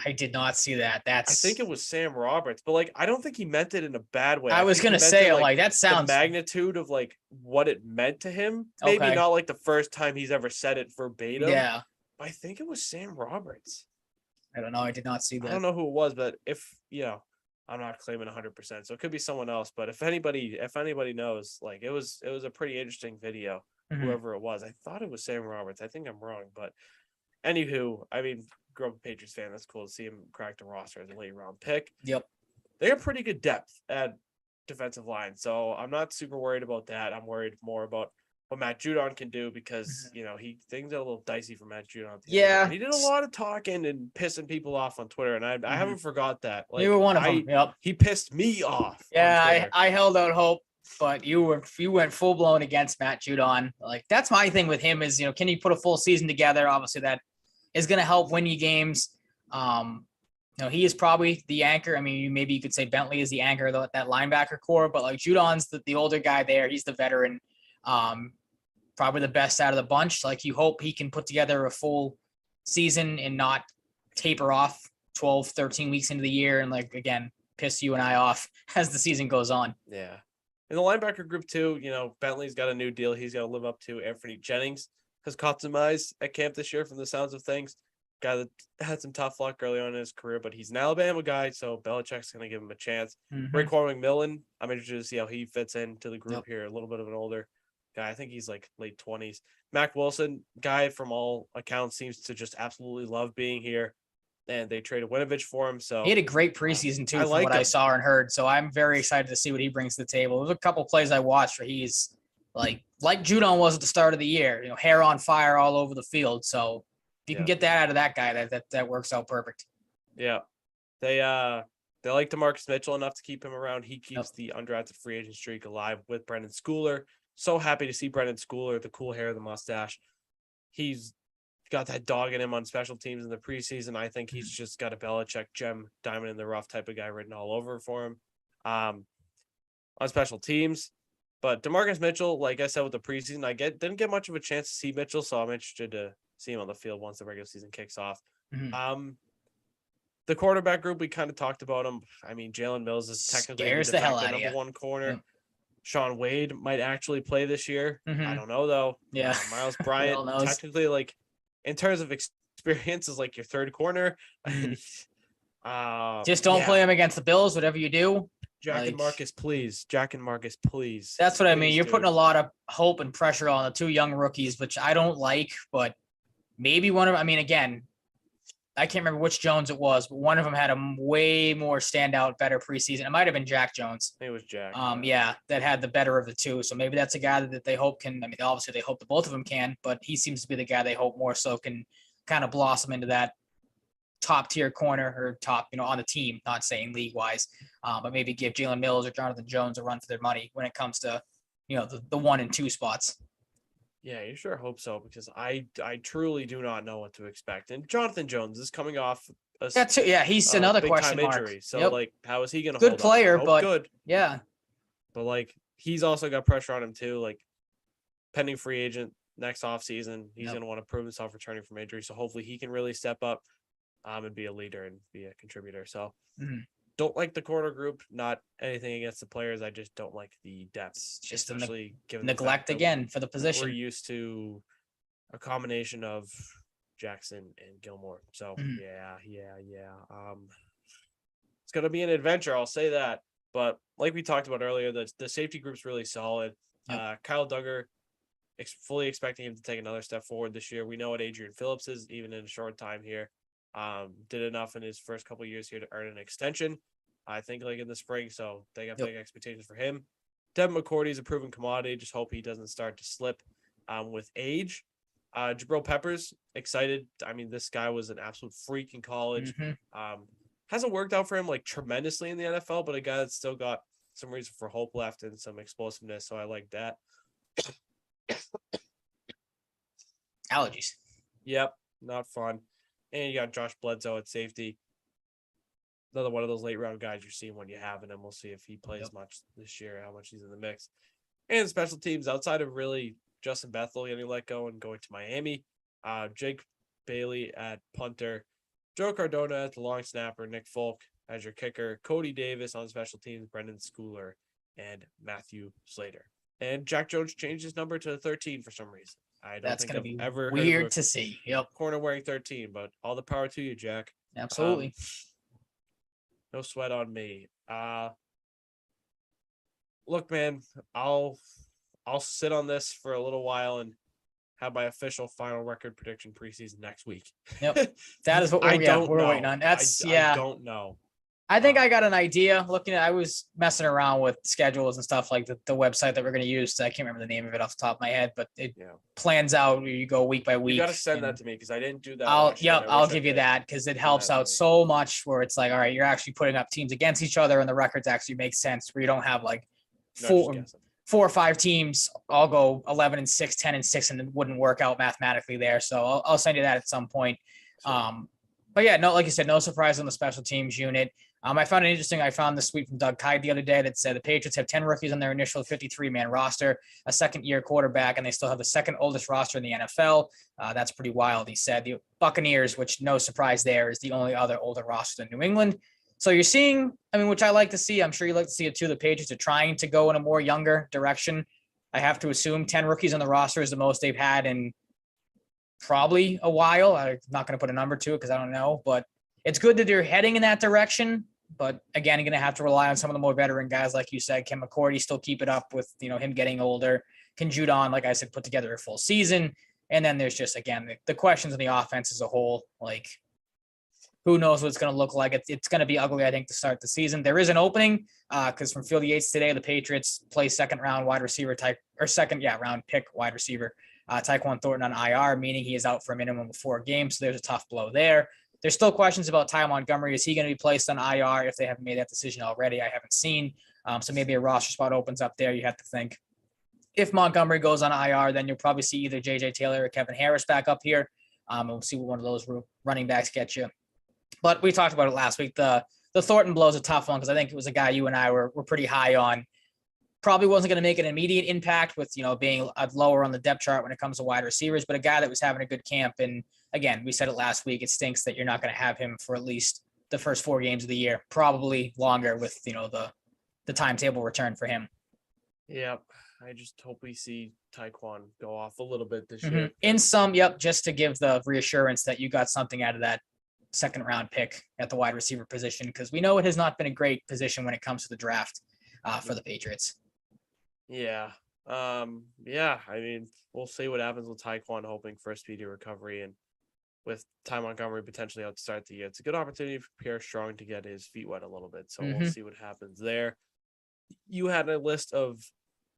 I did not see that. I think it was Sam Roberts, but I don't think he meant it in a bad way. I was going to say, that sounds the magnitude of what it meant to him. Maybe not like the first time he's ever said it verbatim. Yeah. But I think it was Sam Roberts. I don't know. I did not see that. I don't know who it was, but if, I'm not claiming 100%, so it could be someone else. But if anybody knows, it was a pretty interesting video. Whoever it was, I thought it was Sam Roberts. I think I'm wrong, but anywho, I mean, grew up a Patriots fan. That's cool to see him crack the roster as a late round pick. Yep, they have pretty good depth at defensive line, so I'm not super worried about that. I'm worried more about what Matt Judon can do because things are a little dicey for Matt Judon. Yeah, he did a lot of talking and pissing people off on Twitter, and I haven't forgot that. You were one of them. Yep, he pissed me off. Yeah, I held out hope, but you went full blown against Matt Judon. That's my thing with him is can he put a full season together? Obviously, that is going to help win you games. He is probably the anchor. I mean, maybe you could say Bentley is the anchor of that linebacker core, but Judon's the older guy there. He's the veteran. Probably the best out of the bunch. You hope he can put together a full season and not taper off 12, 13 weeks into the year and again, piss you and I off as the season goes on. Yeah. In the linebacker group too, Bentley's got a new deal he's got to live up to. Anthony Jennings has caught some eyes at camp this year from the sounds of things. Guy that had some tough luck early on in his career, but he's an Alabama guy, so Belichick's going to give him a chance. Raekwon McMillan, I'm interested to see how he fits into the group here. A little bit of an older guy. I think he's late 20s. Mac Wilson, guy from all accounts, seems to just absolutely love being here. And they traded Winovich for him. So he had a great preseason too, from what I saw and heard. So I'm very excited to see what he brings to the table. There's a couple plays I watched where he's like Judon was at the start of the year, hair on fire all over the field. So if you can get that out of that guy, that works out perfect. Yeah. They like DeMarcus Mitchell enough to keep him around. He keeps the undrafted free agent streak alive with Brendan Schooler. So happy to see Brendan Schooler, the cool hair, the mustache. He's got that dog in him on special teams in the preseason. I think he's just got a Belichick gem, diamond in the rough type of guy written all over for him on special teams. But DeMarcus Mitchell, like I said with the preseason, didn't get much of a chance to see Mitchell, so I'm interested to see him on the field once the regular season kicks off. The quarterback group, we kind of talked about him. I mean, Jalen Mills is technically the hell out of number one corner. Sean Wade might actually play this year. I don't know though. Yeah. Miles Bryant technically in terms of experience is your third corner. Just don't play him against the Bills, whatever you do. Jack and Marcus, please. That's what I mean. You're putting a lot of hope and pressure on the two young rookies, which I don't like, but maybe one of, again, I can't remember which Jones it was, but one of them had a way more standout, better preseason. It might have been Jack Jones. It was Jack. That had the better of the two. So maybe that's a guy that they hope can, obviously they hope that both of them can, but he seems to be the guy they hope more so can kind of blossom into that top tier corner or top, on the team, not saying league wise, but maybe give Jalen Mills or Jonathan Jones a run for their money when it comes to, the 1 and 2 spots. Yeah, you sure hope so, because I truly do not know what to expect. And Jonathan Jones is coming off he's another question mark. Injury. So how is he going to good player, but good. Yeah. But he's also got pressure on him too, pending free agent next offseason. He's going to want to prove himself returning from injury. So hopefully he can really step up and be a leader and be a contributor. So don't like the corner group. Not anything against the players. I just don't like the depth. Just especially given neglect again for the position. We're used to a combination of Jackson and Gilmore. So yeah. It's gonna be an adventure. I'll say that. But like we talked about earlier, the safety group's really solid. Yep. Kyle Duggar, fully expecting him to take another step forward this year. We know what Adrian Phillips is, even in a short time here. Did enough in his first couple of years here to earn an extension, I think, like in the spring. So they got big expectations for him. Devin McCourty is a proven commodity. Just hope he doesn't start to slip with age. Jabril Peppers, excited. I mean, this guy was an absolute freak in college. Hasn't worked out for him like tremendously in the NFL, but a guy that's still got some reason for hope left and some explosiveness. So I like that. Allergies. Yep, not fun. And you got Josh Bledsoe at safety. Another one of those late round guys you're seeing when you have him. We'll see if he plays much this year, how much he's in the mix. And special teams outside of really Justin Bethel getting let go and going to Miami. Jake Bailey at punter. Joe Cardona at the long snapper. Nick Folk as your kicker. Cody Davis on special teams. Brendan Schooler and Matthew Slater. And Jack Jones changed his number to 13 for some reason. I don't think I've ever weird to see. Corner wearing 13, but all the power to you, Jack. Absolutely. No sweat on me. Look, man, I'll sit on this for a little while and have my official final record prediction preseason next week. Yep. That is what we're waiting on. I don't know. I think I got an idea I was messing around with schedules and stuff like the website that we're going to use. I can't remember the name of it off the top of my head, but it plans out. You go week by week. You got to send that to me because I didn't do that. I'll give you that because it helps out so much where it's like, all right, you're actually putting up teams against each other and the records actually make sense where you don't have like four or five teams all go 11-6, 10-6, and it wouldn't work out mathematically there. So I'll send you that at some point. But yeah, no, like you said, no surprise on the special teams unit. I found it interesting. I found this tweet from Doug Kyde the other day that said the Patriots have 10 rookies on their initial 53-man roster, a second-year quarterback, and they still have the second oldest roster in the NFL. That's pretty wild, he said. The Buccaneers, which no surprise there, is the only other older roster than New England. So you're seeing, which I like to see. I'm sure you like to see it too. The Patriots are trying to go in a more younger direction. I have to assume 10 rookies on the roster is the most they've had in probably a while. I'm not going to put a number to it because I don't know, but it's good that they're heading in that direction. But again, you're going to have to rely on some of the more veteran guys, like you said. Can McCourty still keep it up with, him getting older? Can Judon, like I said, put together a full season? And then there's just, again, the questions on the offense as a whole. Like, who knows what it's going to look like? It's going to be ugly, I think, to start the season. There is an opening because from Field Yates today, the Patriots play second-round pick wide receiver Tyquan Thornton on IR, meaning he is out for a minimum of 4 games. So there's a tough blow there. There's still questions about Ty Montgomery. Is he going to be placed on IR if they haven't made that decision already? I haven't seen. So maybe a roster spot opens up there. You have to think. If Montgomery goes on IR, then you'll probably see either J.J. Taylor or Kevin Harris back up here. And we'll see what one of those running backs get you. But we talked about it last week. The Thornton blow is a tough one because I think it was a guy you and I were pretty high on. Probably wasn't going to make an immediate impact with, being lower on the depth chart when it comes to wide receivers, but a guy that was having a good camp. And again, we said it last week, it stinks that you're not going to have him for at least the first 4 games of the year, probably longer with, the timetable return for him. Yep. I just hope we see Tyquan go off a little bit this year. In some, just to give the reassurance that you got something out of that second round pick at the wide receiver position, because we know it has not been a great position when it comes to the draft for the Patriots. Yeah. We'll see what happens with Tyquan, hoping for a speedy recovery, and with Ty Montgomery potentially out to start the year. It's a good opportunity for Pierre Strong to get his feet wet a little bit. So we'll see what happens there. You had a list of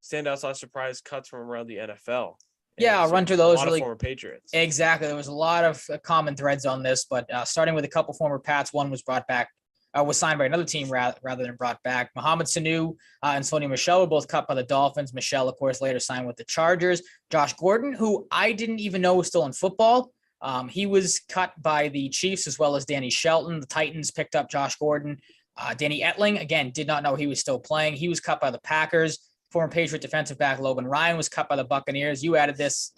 standouts, surprise cuts from around the NFL. Yeah, I'll run through those. A lot of former Patriots. Exactly. There was a lot of common threads on this, but starting with a couple former Pats, one was brought back, was signed by another team rather than brought back. Mohamed Sanu and Sony Michel were both cut by the Dolphins. Michel, of course, later signed with the Chargers. Josh Gordon, who I didn't even know was still in football, he was cut by the Chiefs as well as Danny Shelton. The Titans picked up Josh Gordon. Danny Etling, again, did not know he was still playing. He was cut by the Packers. Former Patriot defensive back Logan Ryan was cut by the Buccaneers. You added this.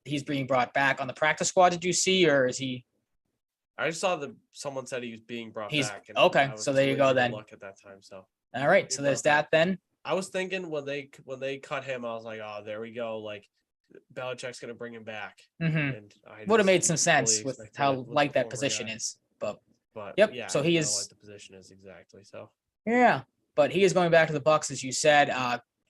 He's being brought back on the practice squad. Did you see, or is he? I just saw someone said he was being brought He's back. And okay. I was So there you go then. Luck at that time. So all right. So there's that then. I was thinking when they cut him, I was like, oh, there we go. Like Belichick's gonna bring him back. And I would have made some sense with how light that position is. But yep. Yeah, so he is. How light the position is exactly. So yeah, but he is going back to the Bucs, as you said.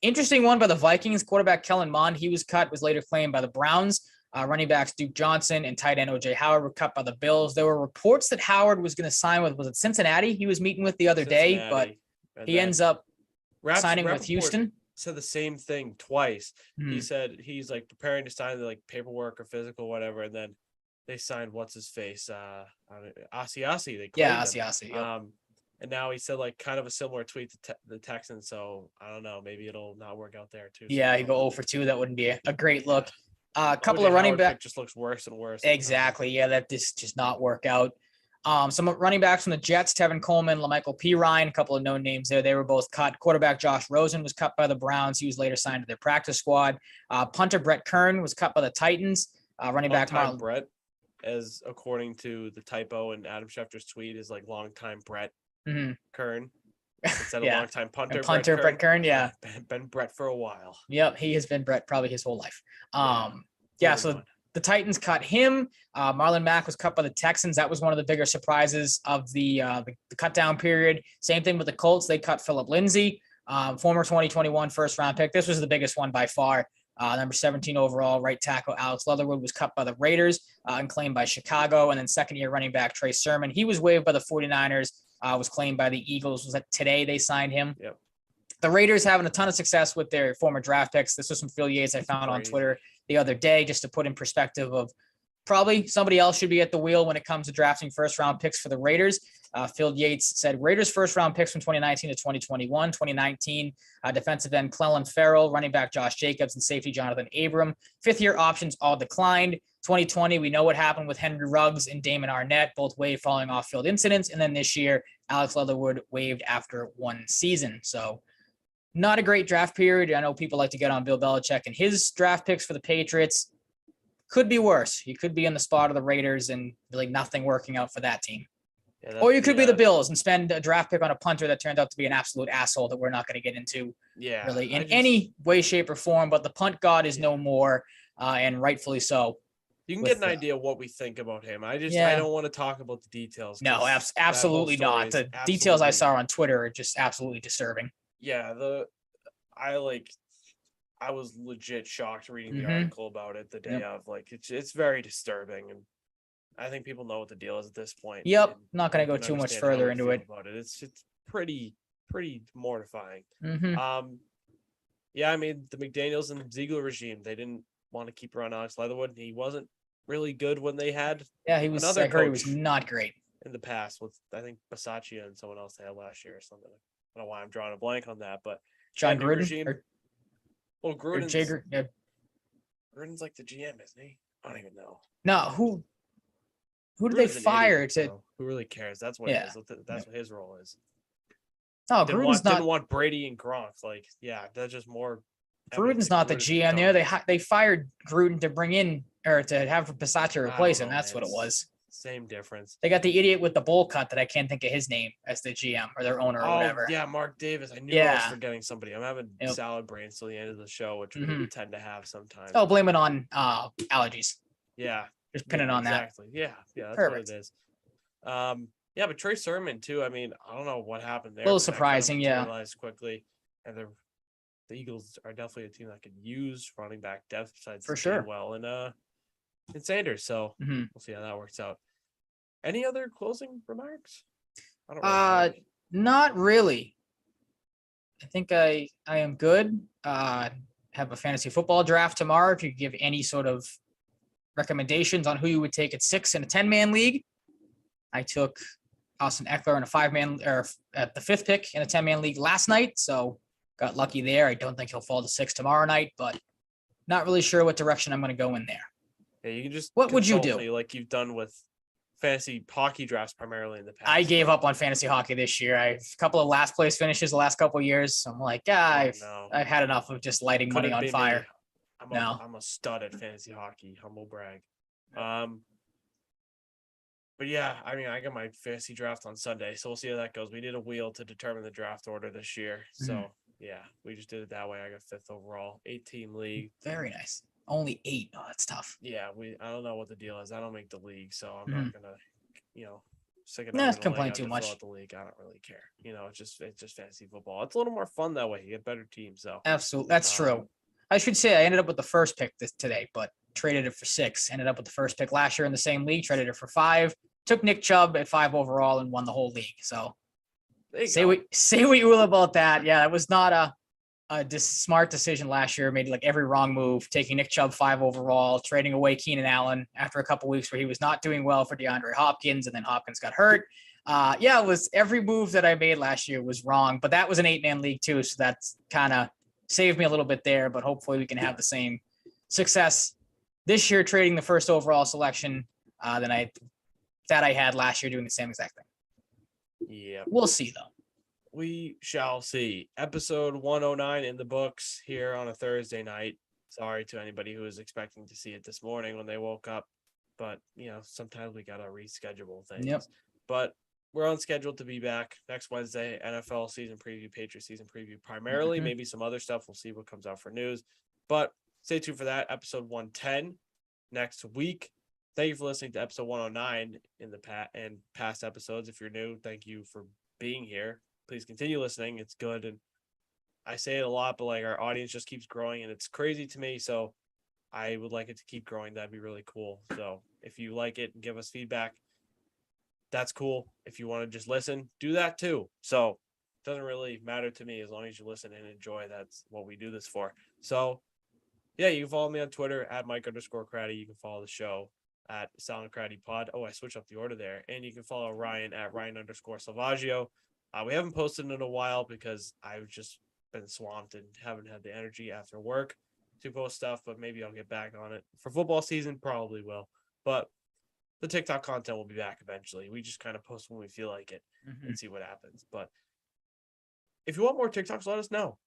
Interesting one by the Vikings. Quarterback Kellen Mond, he was cut, was later claimed by the Browns. Running backs Duke Johnson and tight end O.J. Howard were cut by the Bills. There were reports that Howard was going to sign with, was it Cincinnati? He was meeting with the other day, but he ends up signing with Houston. Said the same thing twice. He said he's like preparing to sign the like paperwork or physical, whatever, and then they signed what's his face, Asiasi. They Asiasi. Yep. And now he said like kind of a similar tweet to the Texans. So I don't know, maybe it'll not work out there too. Yeah, you go 0 for 2. That wouldn't be a great look. A couple of running backs just looks worse and worse. Exactly. Yeah, that just not work out. Some running backs from the Jets, Tevin Coleman, LaMichael Pirine, a couple of known names there. They were both cut. Quarterback Josh Rosen was cut by the Browns. He was later signed to their practice squad. Punter Brett Kern was cut by the Titans. Running back Marlon Brett, as according to the typo in Adam Schefter's tweet, is like longtime Brett Kern. Instead of longtime punter. Brett Kern, yeah. Been Brett for a while. Yep, he has been Brett probably his whole life. So the Titans cut him. Marlon Mack was cut by the Texans. That was one of the bigger surprises of the cut down period. Same thing with the Colts. They cut Phillip Lindsay, former 2021 first round pick. This was the biggest one by far. Number 17 overall, right tackle Alex Leatherwood was cut by the Raiders and claimed by Chicago. And then second year running back Trey Sermon. He was waived by the 49ers, was claimed by the Eagles. Was that today they signed him? Yep. The Raiders having a ton of success with their former draft picks. This was some Phil Yates I found on Twitter the other day, just to put in perspective of probably somebody else should be at the wheel when it comes to drafting first round picks for the Raiders. Phil Yates said Raiders first round picks from 2019 to 2021. 2019, defensive end Clellan Ferrell, running back Josh Jacobs, and safety Jonathan Abram. Fifth year options all declined. 2020, we know what happened with Henry Ruggs and Damon Arnett, both waived following off-field incidents. And then this year, Alex Leatherwood waived after one season. So not a great draft period. I know people like to get on Bill Belichick and his draft picks for the Patriots. Could be worse. You could be in the spot of the Raiders and really nothing working out for that team. Yeah, or you could be the Bills and spend a draft pick on a punter that turned out to be an absolute asshole that we're not going to get into really in any way, shape, or form. But the punt god is no more, and rightfully so. You can get an idea of what we think about him. I don't want to talk about the details. No, absolutely not. The details I saw on Twitter are just absolutely disturbing. Yeah, I was legit shocked reading the article about it the day of. Like it's very disturbing, and I think people know what the deal is at this point. Yep, not going to go too much further into it. About it. It's pretty mortifying. Yeah, I mean the McDaniels and Ziegler regime, they didn't want to keep around Alex Leatherwood. He wasn't really good when they had. Yeah, he was. I heard he was not great in the past with I think Bisaccia and someone else they had last year or something. I don't know why I'm drawing a blank on that, but John Gruden. Gruden's Gruden's like the GM, isn't he? I don't even know. No, who did they fire to? Who really cares? That's what it is. That's what his role is. No, Gruden's not. Didn't want Brady and Gronk. Like, yeah, that's just more. Gruden's not the GM there. They fired Gruden to bring in or to have Bisaccia replace him. That's what it was. Same difference. They got the idiot with the bowl cut that I can't think of his name as the GM or their owner or whatever. Yeah, Mark Davis. I knew I was forgetting somebody. I'm having salad brains till the end of the show, which we tend to have sometimes. Oh, blame it on allergies. Yeah. Just pin it on that. Exactly. Yeah. Yeah, that's Perfect. what it is. Yeah, but Trey Sermon too. I mean, I don't know what happened there. A little surprising, realized quickly. And the Eagles are definitely a team that could use running back depth besides for sure. Well in Sanders. So we'll see how that works out. Any other closing remarks? I don't not really. I think I am good. Have a fantasy football draft tomorrow. If you could give any sort of recommendations on who you would take at 6 in a 10-man league. I took Austin Eckler in a 5-man or at the 5th pick in a 10-man league last night. So got lucky there. I don't think he'll fall to 6 tomorrow night, but not really sure what direction I'm going to go in there. Yeah, you can just. What would you do? Like you've done with fantasy hockey drafts primarily in the past. I gave up on fantasy hockey this year. I have a couple of last place finishes the last couple of years. So I'm like, I've had enough of just lighting money on fire. I'm a stud at fantasy hockey. Humble brag. But yeah, I mean, I got my fantasy draft on Sunday, so we'll see how that goes. We did a wheel to determine the draft order this year. So yeah, we just did it that way. I got 5th overall, 8-team league. Very nice. Only 8. Oh, that's tough. Yeah, I don't know what the deal is. I don't make the league, so I'm not gonna, second Nah, I'm it's gonna complain out too to much. fill out the league. I don't really care. It's just fantasy football. It's a little more fun that way. You get better teams. So Absolutely, that's true. I should say I ended up with the first pick today, but traded it for 6. Ended up with the first pick last year in the same league. Traded it for 5. Took Nick Chubb at 5 overall and won the whole league. So say what you will about that. Yeah, it was not a smart decision last year. Made like every wrong move, taking Nick Chubb 5 overall, trading away Keenan Allen after a couple weeks where he was not doing well for DeAndre Hopkins, and then Hopkins got hurt. Yeah, it was every move that I made last year was wrong, but that was an 8-man league too, so that's kind of saved me a little bit there. But hopefully we can have the same success this year trading the first overall selection that I had last year doing the same exact thing. Yeah, we'll see though. We shall see. Episode 109 in the books here on a Thursday night. Sorry to anybody who was expecting to see it this morning when they woke up, but sometimes we gotta reschedule things. Yep. But we're on schedule to be back next Wednesday. NFL season preview, Patriots season preview primarily. Maybe some other stuff. We'll see what comes out for news. But stay tuned for that. Episode 110 next week. Thank you for listening to episode 109 in the past episodes. If you're new, thank you for being here. Please continue listening. It's good. And I say it a lot, but like our audience just keeps growing and it's crazy to me. So I would like it to keep growing. That'd be really cool. So if you like it and give us feedback, that's cool. If you want to just listen, do that too. So it doesn't really matter to me as long as you listen and enjoy. That's what we do this for. So yeah, you can follow me on Twitter at Mike_Cratty. You can follow the show at Salvaggio and Cratty Pod. Oh, I switched up the order there. And you can follow Ryan at Ryan_Salvaggio. We haven't posted in a while because I've just been swamped and haven't had the energy after work to post stuff, but maybe I'll get back on it. For football season, probably will. But the TikTok content will be back eventually. We just kind of post when we feel like it and see what happens. But if you want more TikToks, let us know.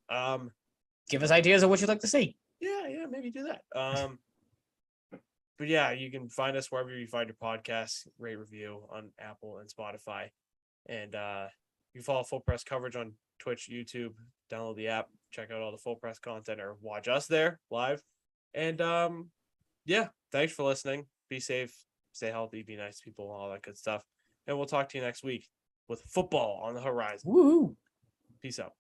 Give us ideas of what you'd like to see. Yeah, maybe do that. But yeah, you can find us wherever you find your podcasts, rate, review on Apple and Spotify. And you can follow Full Press coverage on Twitch, YouTube, download the app, check out all the Full Press content or watch us there live. And yeah, thanks for listening. Be safe, stay healthy, be nice to people, all that good stuff. And we'll talk to you next week with football on the horizon. Woo! Peace out.